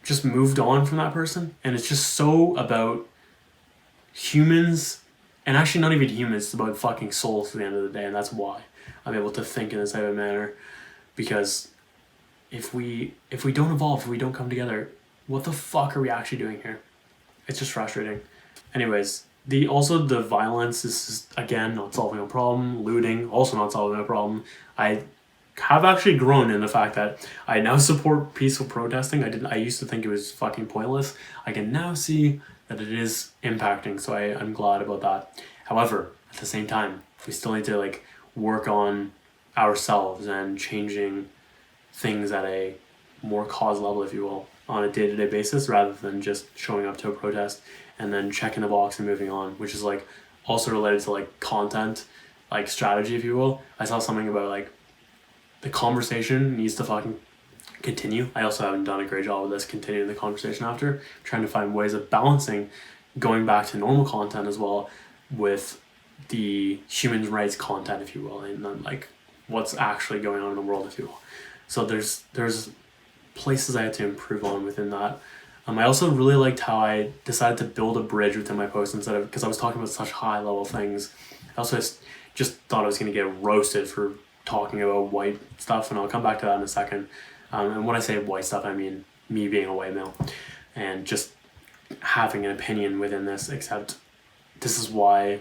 just moved on from that person, and it's just so about humans, and actually not even humans, it's about fucking souls at the end of the day, and that's why I'm able to think in this type of manner, because if we don't evolve, if we don't come together, what the fuck are we actually doing here? It's just frustrating. Anyways, the violence is just, again, not solving a problem. Looting, also not solving a problem. I have actually grown in the fact that I now support peaceful protesting. I used to think it was fucking pointless. I can now see that it is impacting, so I'm glad about that. However, at the same time, we still need to like work on ourselves and changing things at a more cause level, if you will, on a day-to-day basis, rather than just showing up to a protest and then checking the box and moving on, which is like also related to like content, like strategy, if you will. I saw something about like the conversation needs to fucking continue. I also haven't done a great job of this, continuing the conversation after, trying to find ways of balancing going back to normal content as well with the human rights content, if you will, and then like what's actually going on in the world, if you will. So there's places I had to improve on within that. I also really liked how I decided to build a bridge within my post instead of, because I was talking about such high level things. I also just thought I was going to get roasted for talking about white stuff, and I'll come back to that in a second. And when I say white stuff, I mean me being a white male and just having an opinion within this, except this is why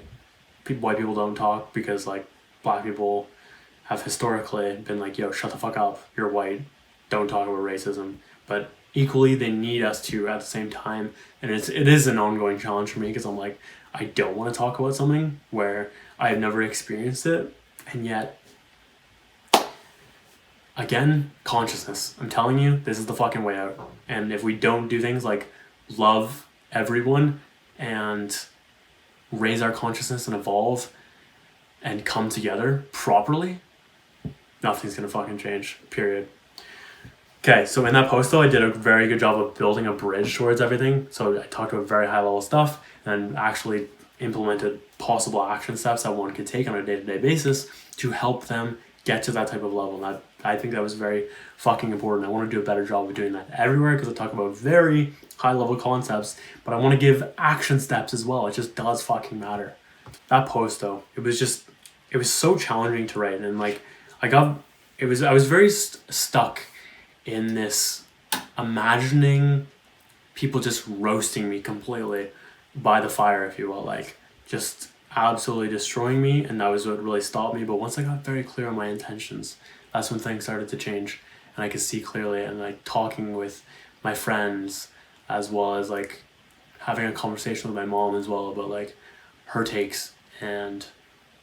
white people don't talk, because like black people have historically been like, yo, shut the fuck up, you're white, don't talk about racism. But equally they need us to at the same time, and it is an ongoing challenge for me, because I'm like, I don't want to talk about something where I've never experienced it, and yet again, consciousness. I'm telling you, this is the fucking way out. And if we don't do things like love everyone and raise our consciousness and evolve and come together properly, nothing's gonna fucking change, period. Okay, so in that post though, I did a very good job of building a bridge towards everything. So I talked about very high level stuff and actually implemented possible action steps that one could take on a day-to-day basis to help them get to that type of level. And I think that was very fucking important. I want to do a better job of doing that everywhere, because I talk about very high level concepts, but I want to give action steps as well. It just does fucking matter. That post though, it was so challenging to write, and like I was very stuck in this imagining people just roasting me completely by the fire, if you will, like just absolutely destroying me, and that was what really stopped me. But once I got very clear on my intentions, that's when things started to change, and I could see clearly, and like talking with my friends, as well as like having a conversation with my mom as well about like her takes, and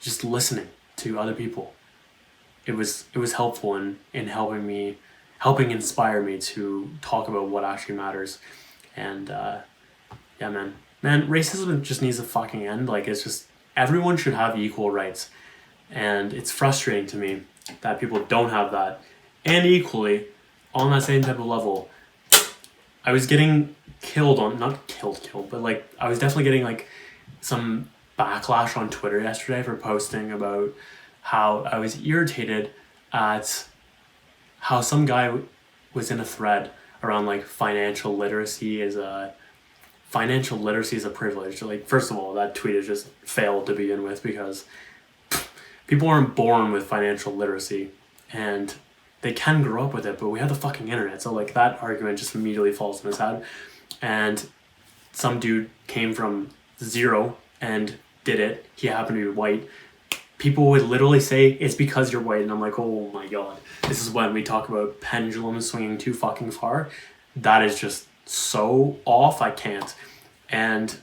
just listening to other people. It was helpful in helping inspire me to talk about what actually matters. And yeah, man, racism just needs to fucking end. Like, it's just, everyone should have equal rights, and it's frustrating to me that people don't have that. And equally, on that same type of level, I was getting not killed, but like I was definitely getting like some backlash on Twitter yesterday for posting about how I was irritated at how some guy was in a thread around like financial literacy is a privilege. Like, first of all, that tweet has just failed to begin with, because people aren't born with financial literacy, and they can grow up with it, but we have the fucking internet. So like that argument just immediately falls on his head. And some dude came from zero and did it. He happened to be white. People would literally say, it's because you're white. And I'm like, oh my God. This is when we talk about pendulum swinging too fucking far. That is just so off, I can't. And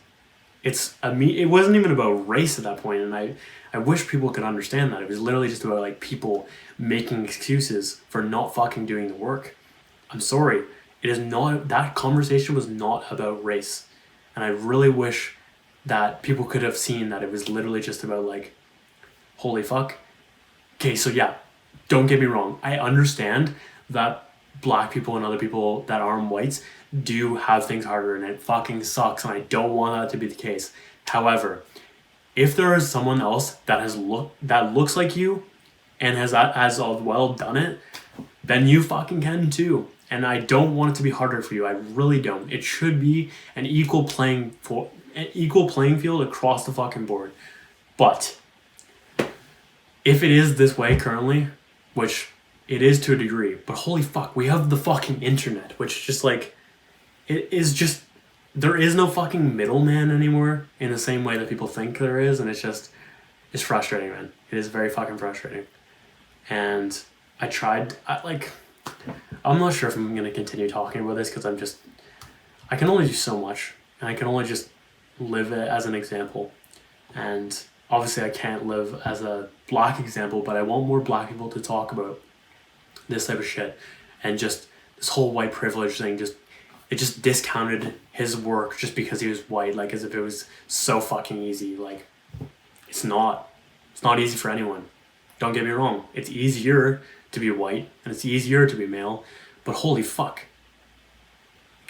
it wasn't even about race at that point, and I wish people could understand that. It was literally just about like people making excuses for not fucking doing the work. I'm sorry, that conversation was not about race, and I really wish that people could have seen that it was literally just about like, holy fuck. Okay, so yeah, don't get me wrong, I understand that black people and other people that aren't whites do have things harder, and it fucking sucks, and I don't want that to be the case. However, if there is someone else that looks like you and has as well done it, then you fucking can too. And I don't want it to be harder for you. I really don't. It should be an equal playing field across the fucking board. But if it is this way currently, which it is to a degree, but holy fuck, we have the fucking internet, which is just like, it is just, there is no fucking middleman anymore in the same way that people think there is, and it's frustrating, man. It is very fucking frustrating. And I'm not sure if I'm going to continue talking about this, because I can only do so much, and I can only just live it as an example. And obviously I can't live as a black example, but I want more black people to talk about this type of shit. And just this whole white privilege thing, it just discounted his work just because he was white, like as if it was so fucking easy. Like, it's not easy for anyone. Don't get me wrong. It's easier to be white and it's easier to be male, but holy fuck,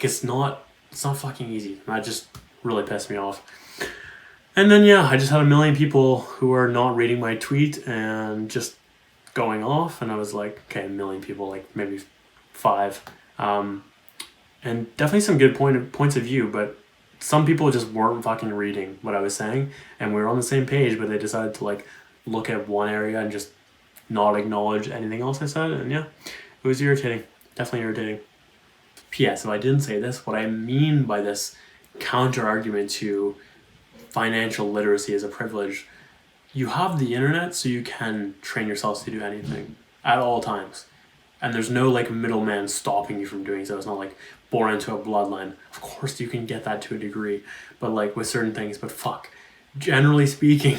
it's not fucking easy. And that just really pissed me off. And then I just had a million people who are not reading my tweet and just going off, and I was like, okay, a million people, like maybe 5, and definitely some good points of view, but some people just weren't fucking reading what I was saying, and we were on the same page, but they decided to like look at one area and just not acknowledge anything else I said, and it was irritating. Definitely irritating. P.S. If I didn't say this, what I mean by this counter argument to financial literacy as a privilege, you have the internet so you can train yourself to do anything at all times, and there's no like middleman stopping you from doing so. It's not like born into a bloodline. Of course you can get that to a degree, but like with certain things, but fuck, generally speaking,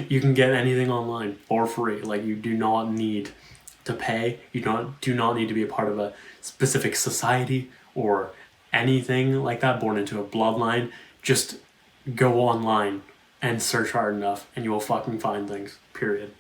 you can get anything online for free. Like, you do not need to pay. You do not need to be a part of a specific society or anything like that, born into a bloodline. Just go online and search hard enough and you will fucking find things, period.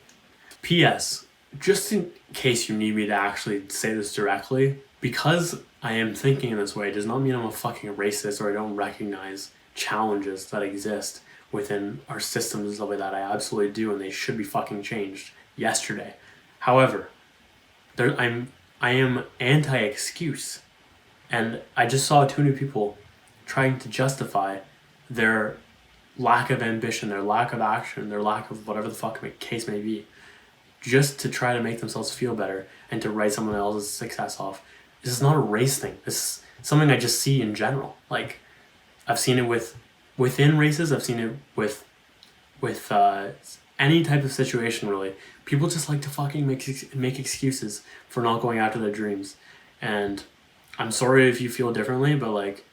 P.S. Just in case you need me to actually say this directly, because I am thinking in this way does not mean I'm a fucking racist or I don't recognize challenges that exist within our systems and stuff like that. I absolutely do, and they should be fucking changed yesterday. However, I am anti-excuse, and I just saw too many people trying to justify their lack of ambition, their lack of action, their lack of whatever the fuck case may be, just to try to make themselves feel better and to write someone else's success off. This is not a race thing. This is something I just see in general. Like, I've seen it within races. I've seen it with any type of situation, really. People just like to fucking make excuses for not going after their dreams. And I'm sorry if you feel differently, but like,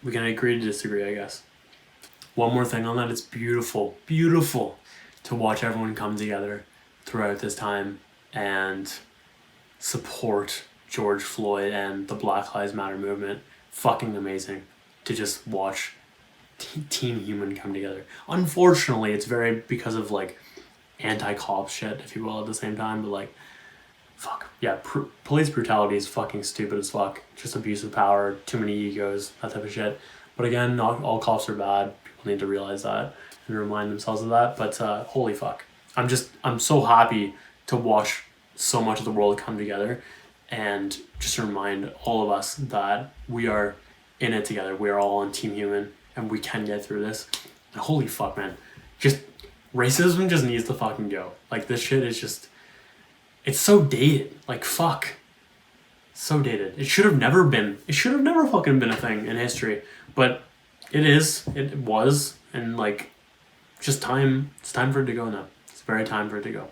we can agree to disagree, I guess. One more thing on that, it's beautiful to watch everyone come together throughout this time and support George Floyd and the Black Lives Matter movement. Fucking amazing to just watch Team Human come together. Unfortunately, it's very because of like anti-cop shit, if you will, at the same time, but like, fuck. Yeah, police brutality is fucking stupid as fuck. Just abuse of power, too many egos, that type of shit. But again, not all cops are bad. People need to realize that and remind themselves of that. But holy fuck. I'm so happy to watch so much of the world come together and just remind all of us that we are in it together. We are all on Team Human and we can get through this. And holy fuck, man. Just racism just needs to fucking go. Like, this shit is just, it's so dated. Like, fuck. So dated. It should have never fucking been a thing in history. But it was, and like, just time, it's time for it to go now. It's very time for it to go.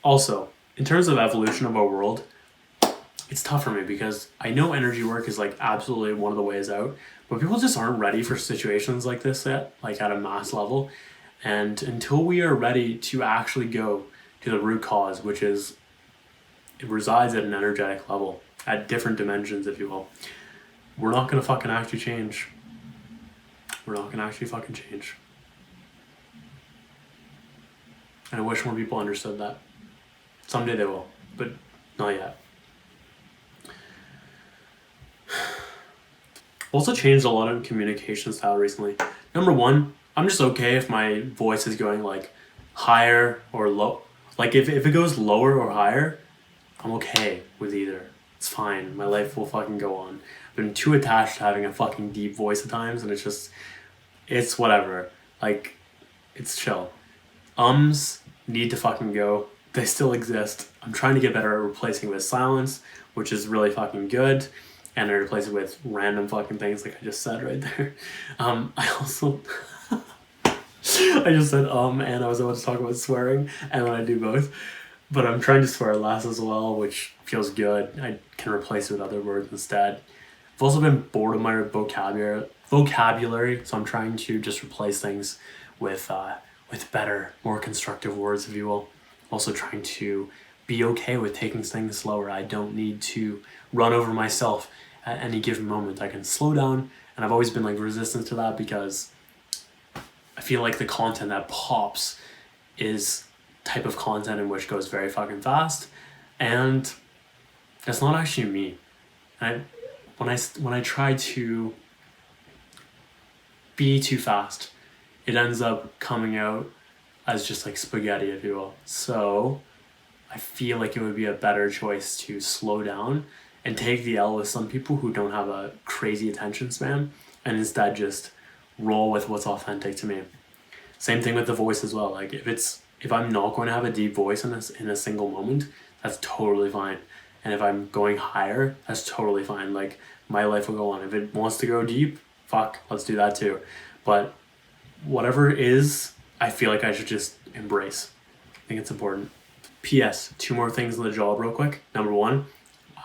Also, in terms of evolution of our world, it's tough for me because I know energy work is like absolutely one of the ways out, but people just aren't ready for situations like this yet, like at a mass level. And until we are ready to actually go to the root cause, which is, it resides at an energetic level, at different dimensions, if you will, we're not gonna fucking actually change. We're not gonna actually fucking change. And I wish more people understood that. Someday they will, but not yet. Also changed a lot of communication style recently. Number one, I'm just okay if my voice is going like higher or low. Like if it goes lower or higher, I'm okay with either. It's fine. My life will fucking go on. I've been too attached to having a fucking deep voice at times, and it's whatever. Like, it's chill. Ums need to fucking go. They still exist. I'm trying to get better at replacing with silence, which is really fucking good. And I replace it with random fucking things like I just said right there. I also I just said and I was about to talk about swearing, and then I do both. But I'm trying to swear less as well, which feels good. I can replace it with other words instead. I've also been bored of my vocabulary, so I'm trying to just replace things with better, more constructive words, if you will. Also trying to be okay with taking things slower. I don't need to run over myself at any given moment. I can slow down, and I've always been like resistant to that because I feel like the content that pops is type of content in which goes very fucking fast, and that's not actually me. When I try to be too fast, it ends up coming out as just like spaghetti, if you will. So I feel like it would be a better choice to slow down and take the L with some people who don't have a crazy attention span, and instead just roll with what's authentic to me. Same thing with the voice as well. Like if I'm not going to have a deep voice in a single moment, that's totally fine. And if I'm going higher, that's totally fine. Like, my life will go on. If it wants to go deep, fuck, let's do that too. But whatever it is, I feel like I should just embrace. I think it's important. P.S. 2 more things on the job real quick. Number one,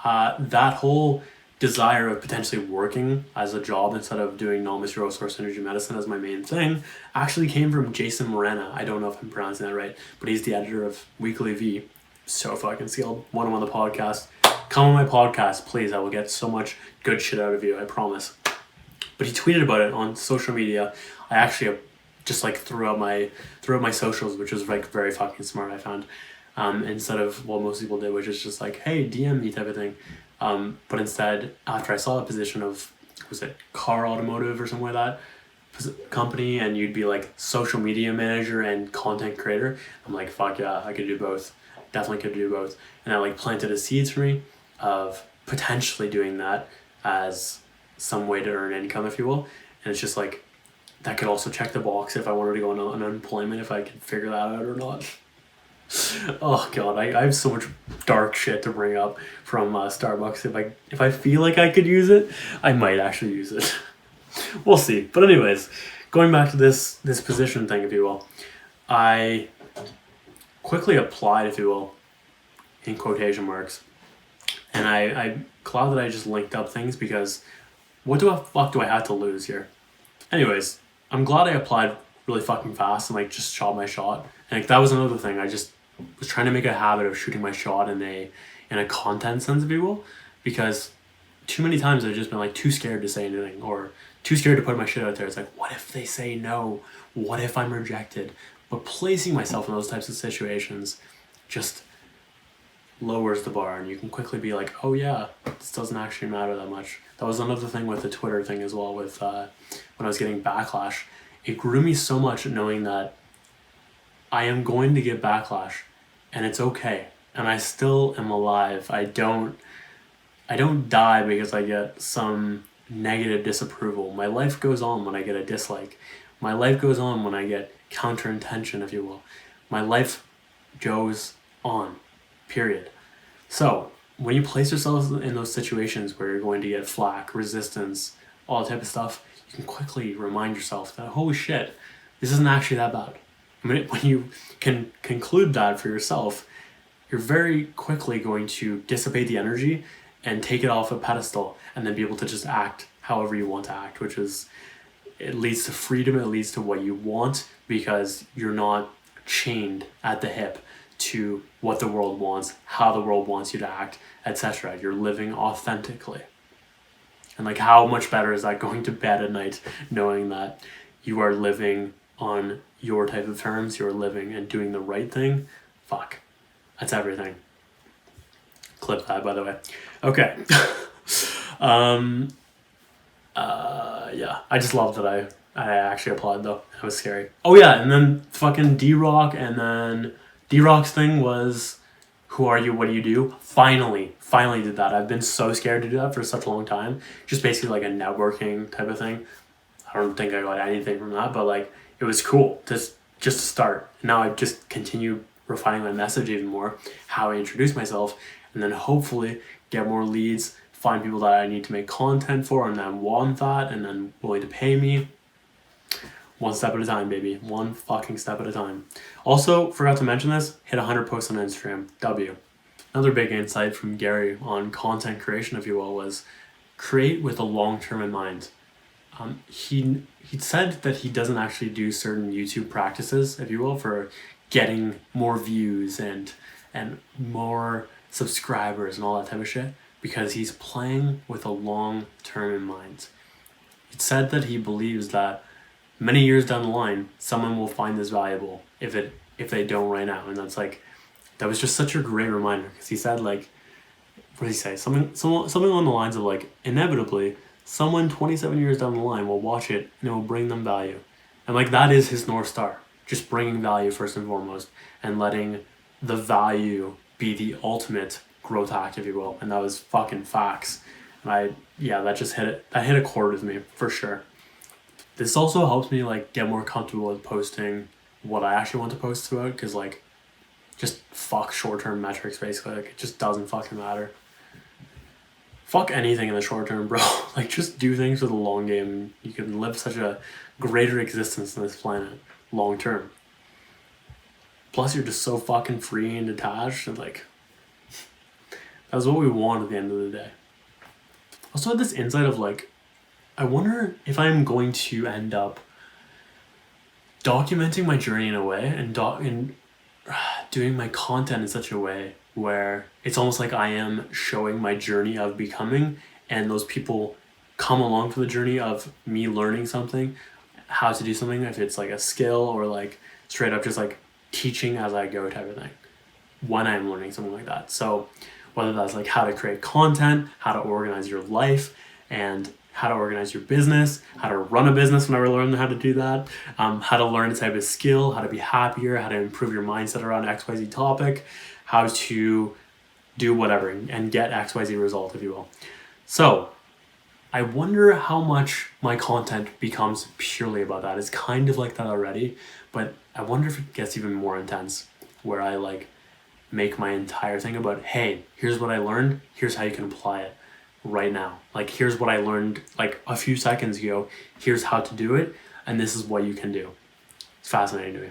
that whole desire of potentially working as a job instead of doing non-material source energy medicine as my main thing actually came from Jason Morena. I don't know if I'm pronouncing that right, but he's the editor of Weekly V. So fucking skilled. Want him on the podcast. Come on my podcast, please. I will get so much good shit out of you, I promise. But he tweeted about it on social media. I actually just like threw out my socials, which was like very fucking smart, I found. Instead of what most people did, which is just like, hey, DM me type of thing. But instead, after I saw a position of, was it Car Automotive or something like that company, and you'd be like social media manager and content creator, I'm like, fuck yeah, I could do both. Definitely could do both. And that like planted a seed for me of potentially doing that as some way to earn income, if you will. And it's just like, that could also check the box if I wanted to go on unemployment, if I could figure that out or not. Oh god, I have so much dark shit to bring up from Starbucks. If I feel like I could use it, I might actually use it. We'll see. But anyways, going back to this position thing, if you will, I quickly applied, if you will, in quotation marks, and I'm glad that I just linked up things, because what the fuck do I have to lose here? Anyways, I'm glad I applied really fucking fast and like just shot my shot. And like, that was another thing. I just was trying to make a habit of shooting my shot in a content sense, if you will, because too many times I've just been like too scared to say anything, or too scared to put my shit out there. It's like, what if they say no? What if I'm rejected? But placing myself in those types of situations just lowers the bar, and you can quickly be like, oh yeah, this doesn't actually matter that much. That was another thing with the Twitter thing as well, with when I was getting backlash. It grew me so much knowing that I am going to get backlash, and it's okay, and I still am alive. I don't die because I get some negative disapproval. My life goes on when I get a dislike. My life goes on when I get counter-intention, if you will. My life goes on, period. So when you place yourself in those situations where you're going to get flack, resistance, all that type of stuff, you can quickly remind yourself that, holy shit, this isn't actually that bad. I mean, when you can conclude that for yourself, you're very quickly going to dissipate the energy and take it off a pedestal, and then be able to just act however you want to act, which is, it leads to freedom, it leads to what you want, because you're not chained at the hip to what the world wants, how the world wants you to act, etc. You're living authentically. And like, how much better is that going to bed at night knowing that you are living on your type of terms, you're living and doing the right thing? Fuck. That's everything. Clip that, by the way. Okay. Yeah, I just loved that I actually applied though. It was scary. Oh yeah, and then fucking D-Rock, and then D-Rock's thing was, who are you, what do you do? Finally did that. I've been so scared to do that for such a long time. Just basically like a networking type of thing. I don't think I got anything from that, but like it was cool just to start. Now I just continue refining my message even more, how I introduce myself, and then hopefully get more leads, find people that I need to make content for and then want that and then willing to pay me. One step at a time, baby. One fucking step at a time. Also, forgot to mention this, hit 100 posts on Instagram. W. Another big insight from Gary on content creation, if you will, was create with a long term in mind. He said that he doesn't actually do certain YouTube practices, if you will, for getting more views and more subscribers and all that type of shit, because he's playing with a long term in mind. It said that he believes that many years down the line, someone will find this valuable if they don't right now, and that was just such a great reminder, because he said like, what did he say? Something along the lines of like, inevitably, someone 27 years down the line will watch it and it will bring them value, and like that is his North Star, just bringing value first and foremost, and letting the value be the ultimate growth act, if you will, and that was fucking facts. And that just hit a chord with me for sure. This also helps me like get more comfortable with posting what I actually want to post about, because like just fuck short-term metrics basically. Like it just doesn't fucking matter. Fuck anything in the short term, bro. Like just do things for the long game. You can live such a greater existence on this planet long term. Plus you're just so fucking free and detached, and like that's what we want at the end of the day. Also had this insight of like, I wonder if I'm going to end up documenting my journey in a way and doing my content in such a way where it's almost like I am showing my journey of becoming, and those people come along for the journey of me learning something, how to do something, if it's like a skill or like straight up just like teaching as I go type of thing, when I'm learning something like that. So whether that's like how to create content, how to organize your life, and how to organize your business, how to run a business when I learned how to do that, how to learn a type of skill, how to be happier, how to improve your mindset around XYZ topic, how to do whatever and get XYZ result, if you will. So I wonder how much my content becomes purely about that. It's kind of like that already, but I wonder if it gets even more intense, where I like make my entire thing about, hey, here's what I learned, here's how you can apply it right now. Like here's what I learned like a few seconds ago, here's how to do it, and this is what you can do. It's fascinating to me.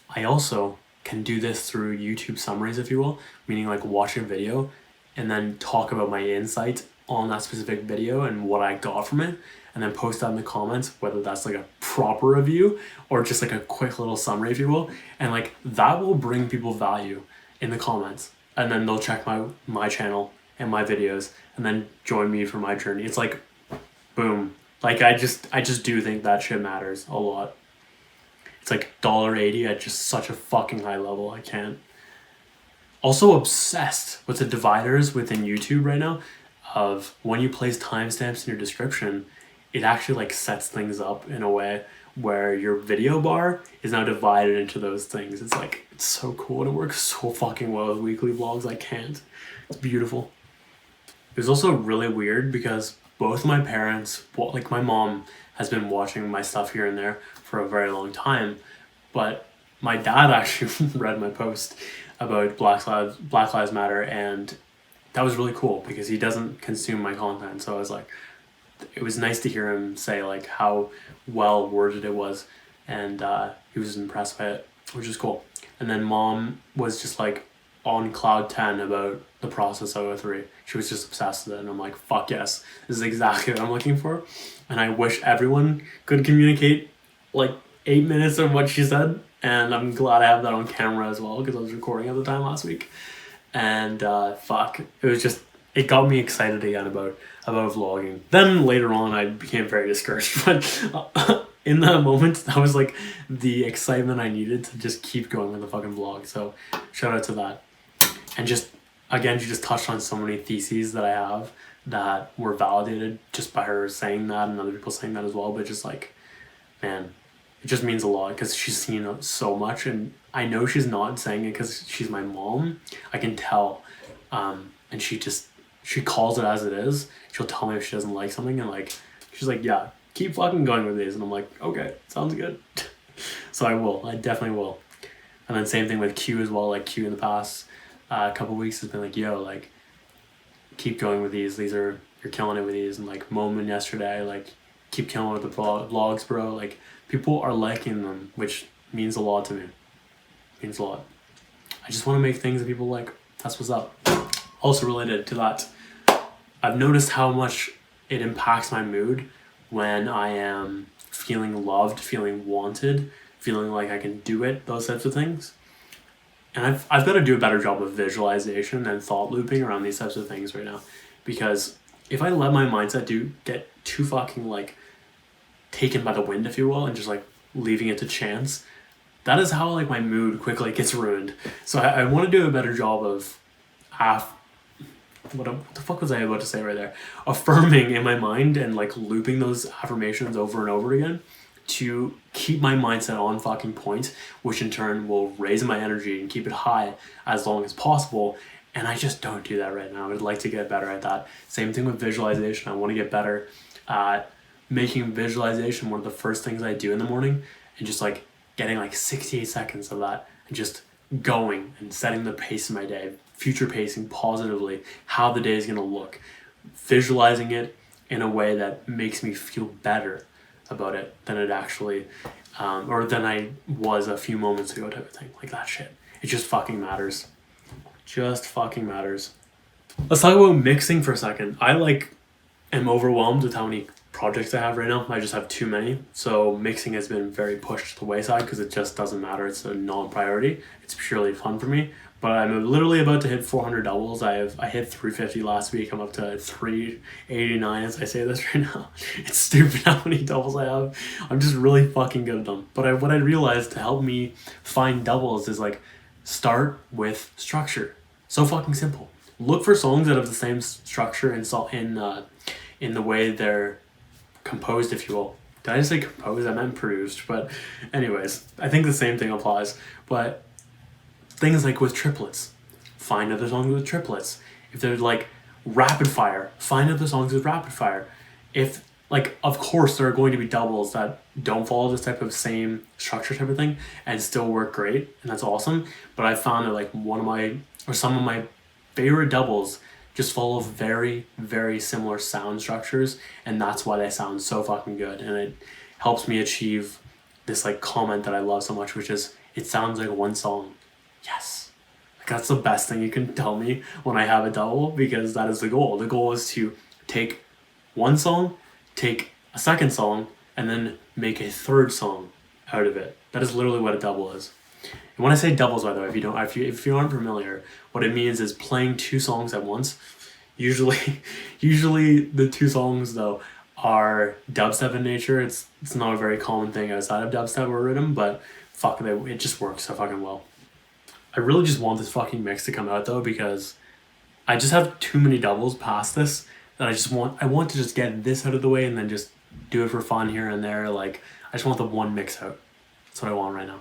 I also can do this through YouTube summaries, if you will, meaning like watch a video and then talk about my insights on that specific video and what I got from it, and then post that in the comments, whether that's like a proper review or just like a quick little summary, if you will, and like that will bring people value in the comments, and then they'll check my channel and my videos and then join me for my journey. It's like boom. Like I just do think that shit matters a lot. It's like $1.80 at just such a fucking high level. I can't. Also obsessed with the dividers within YouTube right now, of when you place timestamps in your description, it actually like sets things up in a way where your video bar is now divided into those things. It's like, it's so cool, and it works so fucking well with weekly vlogs. I can't. It's beautiful. It was also really weird because both my parents, like my mom has been watching my stuff here and there for a very long time, but my dad actually read my post about Black Lives Matter, and that was really cool because he doesn't consume my content. So I was like, it was nice to hear him say like how well worded it was, and he was impressed by it, which is cool. And then mom was just like on cloud 10 about the process 003. She was just obsessed with it, and I'm like, fuck yes, this is exactly what I'm looking for. And I wish everyone could communicate like 8 minutes of what she said, and I'm glad I have that on camera as well because I was recording at the time last week. And it got me excited again about vlogging. Then later on I became very discouraged, but in that moment that was like the excitement I needed to just keep going with the fucking vlog. So shout out to that. And just again, you just touched on so many theses that I have that were validated just by her saying that and other people saying that as well. But just like, man, it just means a lot because she's seen so much, and I know she's not saying it because she's my mom. I can tell, and she calls it as it is. She'll tell me if she doesn't like something, and like she's like, yeah, keep fucking going with these, and I'm like, okay, sounds good. So I definitely will. And then same thing with Q as well. Like Q in the past couple weeks has been like, yo, like keep going with these. You're killing it with these. And like Moment yesterday, like keep killing with the vlogs, bro. Like people are liking them, which means a lot to me. Means a lot. I just want to make things that people like. That's what's up. Also related to that, I've noticed how much it impacts my mood when I am feeling loved, feeling wanted, feeling like I can do it, those types of things. And I've got to do a better job of visualization and thought looping around these types of things right now. Because if I let my mindset get too fucking like taken by the wind, if you will, and just like leaving it to chance, that is how like my mood quickly gets ruined. So I want to do a better job of what the fuck was I about to say right there? Affirming in my mind and like looping those affirmations over and over again to keep my mindset on fucking point, which in turn will raise my energy and keep it high as long as possible. And I just don't do that right now. I'd like to get better at that. Same thing with visualization. I want to get better at making visualization one of the first things I do in the morning, and just like getting like 68 seconds of that and just going and setting the pace of my day, future pacing positively, how the day is going to look, visualizing it in a way that makes me feel better about it than it actually, or than I was a few moments ago type of thing. Like that shit. It just fucking matters. Just fucking matters. Let's talk about mixing for a second. I am overwhelmed with how many projects I have right now. I just have too many. So mixing has been very pushed to the wayside because it just doesn't matter. It's a non-priority. It's purely fun for me. But I'm literally about to hit 400 doubles. I hit 350 last week. I'm up to 389 as I say this right now. It's stupid how many doubles I have. I'm just really fucking good at them. But what I realized to help me find doubles is like start with structure. So fucking simple. Look for songs that have the same structure in the way they're composed, if you will. Did I just say composed? I meant produced. But anyways, I think the same thing applies. But things like with triplets, find other songs with triplets. If they're like rapid fire, find other songs with rapid fire. If like, of course, there are going to be doubles that don't follow this type of same structure type of thing and still work great, and that's awesome. But I found that like some of my favorite doubles just follow very, very similar sound structures, and that's why they sound so fucking good. And it helps me achieve this like comment that I love so much, which is it sounds like one song. Yes. Like that's the best thing you can tell me when I have a double, because that is the goal. The goal is to take one song, take a second song, and then make a third song out of it. That is literally what a double is. And when I say doubles, by the way, if you aren't familiar, what it means is playing two songs at once. Usually the two songs though are dubstep in nature. It's not a very common thing outside of dubstep or rhythm, but fuck it just works so fucking well. I really just want this fucking mix to come out though, because I just have too many doubles past this that I want to just get this out of the way and then just do it for fun here and there. Like I just want the one mix out. That's what I want right now.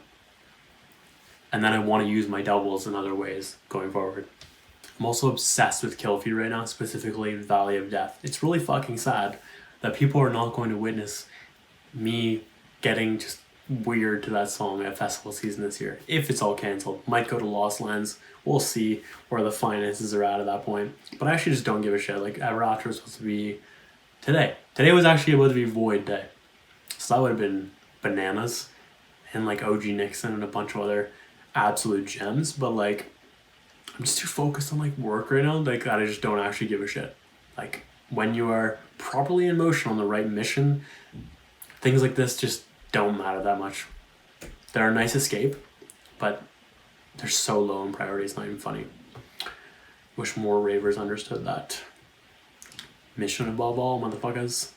And then I want to use my doubles in other ways going forward. I'm also obsessed with Kill Feed right now, specifically Valley of Death. It's really fucking sad that people are not going to witness me getting just weird to that song at festival season this year. If it's all cancelled, might go to Lost Lands. We'll see where the finances are at that point. But I actually just don't give a shit. Like Ever After was supposed to be today. Today was actually about to be Void Day. So that would have been bananas. And like OG Nixon and a bunch of other absolute gems. But like I'm just too focused on like work right now, like that I just don't actually give a shit. Like when you are properly in motion on the right mission, things like this just don't matter that much. They're a nice escape, but they're so low in priority, it's not even funny. Wish more ravers understood that. Mission above all, motherfuckers.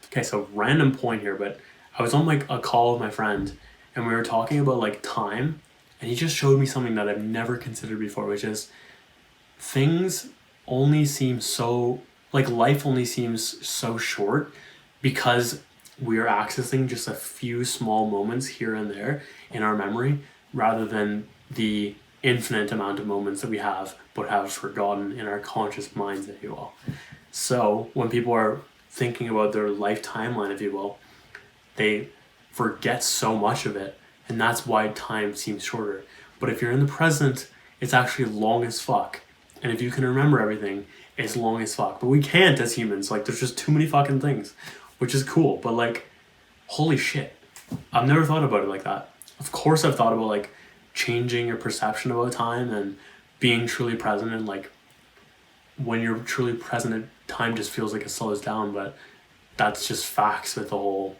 Okay, so random point here, but I was on like a call with my friend and we were talking about like time, and he just showed me something that I've never considered before, which is things only seem so Like life only seems so short because we're accessing just a few small moments here and there in our memory rather than the infinite amount of moments that we have but have forgotten in our conscious minds, if you will. So when people are thinking about their life timeline, if you will, they forget so much of it, and that's why time seems shorter. But if you're in the present, it's actually long as fuck. And if you can remember everything, it's long as fuck. But we can't as humans. Like, there's just too many fucking things, which is cool. But like, holy shit, I've never thought about it like that. Of course I've thought about like changing your perception about time and being truly present, and like when you're truly present, time just feels like it slows down. But that's just facts with the whole,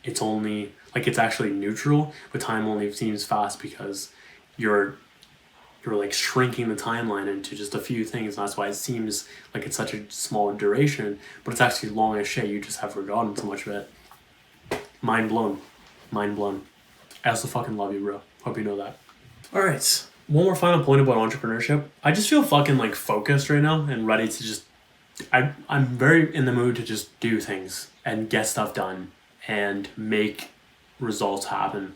it's only like, it's actually neutral, but time only seems fast because you're like shrinking the timeline into just a few things. And that's why it seems like it's such a small duration, but it's actually long as shit. You just have forgotten so much of it. Mind blown. I also fucking love you, bro. Hope you know that. All right, one more final point about entrepreneurship. I just feel fucking like focused right now and ready to just, I'm very in the mood to just do things and get stuff done and make results happen.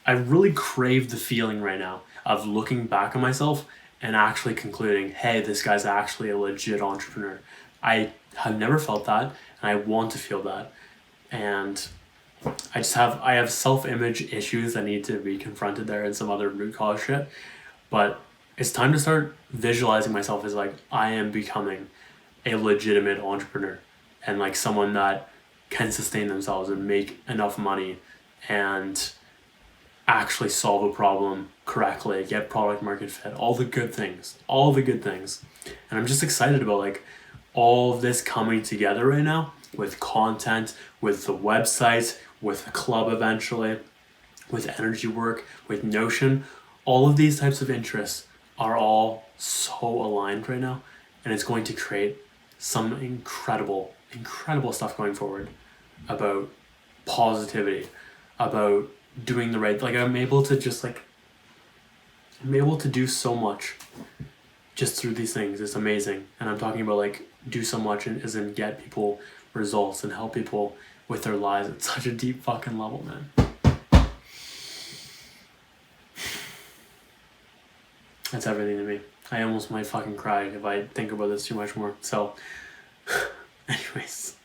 I really crave the feeling right now of looking back on myself and actually concluding, hey, this guy's actually a legit entrepreneur. I have never felt that, and I want to feel that. And I have self-image issues that need to be confronted there and some other root cause shit. But it's time to start visualizing myself as like, I am becoming a legitimate entrepreneur and like someone that can sustain themselves and make enough money and actually solve a problem correctly, get product market fit, all the good things. And I'm just excited about like all of this coming together right now with content, with the website, with the club eventually, with energy work, with Notion. All of these types of interests are all so aligned right now, and it's going to create some incredible stuff going forward about positivity, about doing the right, like I'm able to do so much just through these things. It's amazing. And I'm talking about like do so much and as in get people results and help people with their lives at such a deep fucking level, man. That's everything to me. I almost might fucking cry if I think about this too much more. So anyways,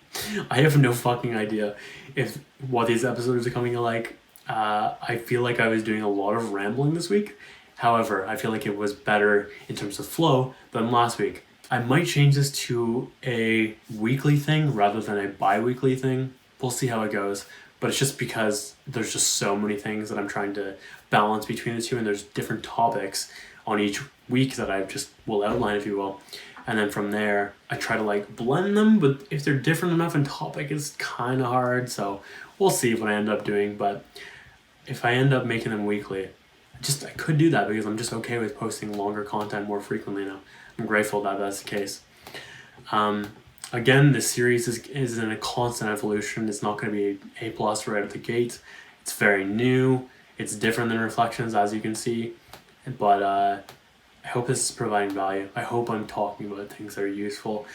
I have no fucking idea if what these episodes are coming like. I feel like I was doing a lot of rambling this week. However, I feel like it was better in terms of flow than last week. I might change this to a weekly thing rather than a bi-weekly thing. We'll see how it goes. But it's just because there's just so many things that I'm trying to balance between the two, and there's different topics on each week that I just will outline, if you will. And then from there, I try to like blend them, but if they're different enough in topic, it's kind of hard. So we'll see what I end up doing. But if I end up making them weekly, I could do that because I'm just okay with posting longer content more frequently now. I'm grateful that that's the case. Again, this series is in a constant evolution. It's not going to be A+ right at the gate. It's very new. It's different than Reflections, as you can see. But I hope this is providing value. I hope I'm talking about things that are useful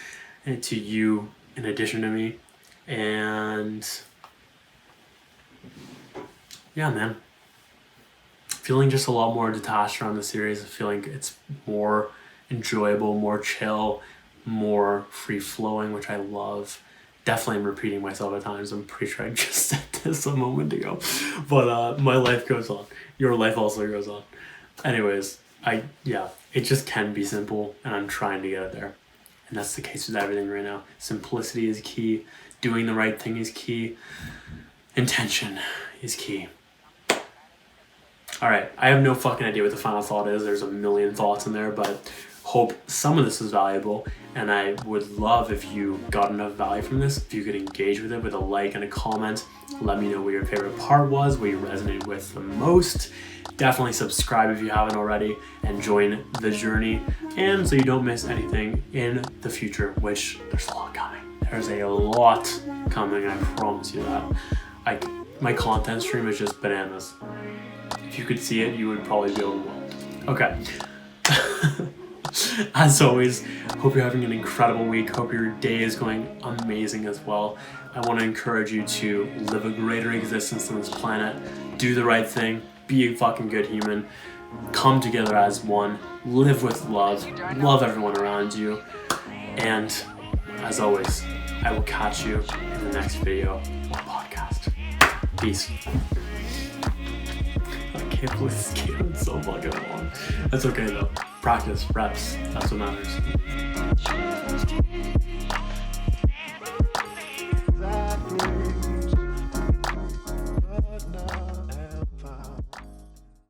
to you in addition to me. And yeah, man. Feeling just a lot more detached around the series. Feeling it's more enjoyable, more chill, more free-flowing, which I love. Definitely I'm repeating myself at times. I'm pretty sure I just said this a moment ago. But my life goes on. Your life also goes on. Anyways, it just can be simple, and I'm trying to get it there. And that's the case with everything right now. Simplicity is key. Doing the right thing is key. Intention is key. All right, I have no fucking idea what the final thought is. There's a million thoughts in there, but hope some of this is valuable. And I would love if you got enough value from this, if you could engage with it with a like and a comment. Let me know what your favorite part was, what you resonated with the most. Definitely subscribe if you haven't already and join the journey. And so you don't miss anything in the future, which there's a lot coming. There's a lot coming, I promise you that. My content stream is just bananas. If you could see it, you would probably be overwhelmed. Okay. As always, hope you're having an incredible week. Hope your day is going amazing as well. I want to encourage you to live a greater existence on this planet. Do the right thing. Be a fucking good human. Come together as one. Live with love. Love everyone around you. And as always, I will catch you in the next video or podcast. Peace. I can't believe this game is so fucking long. That's okay though. Practice, reps, that's what matters.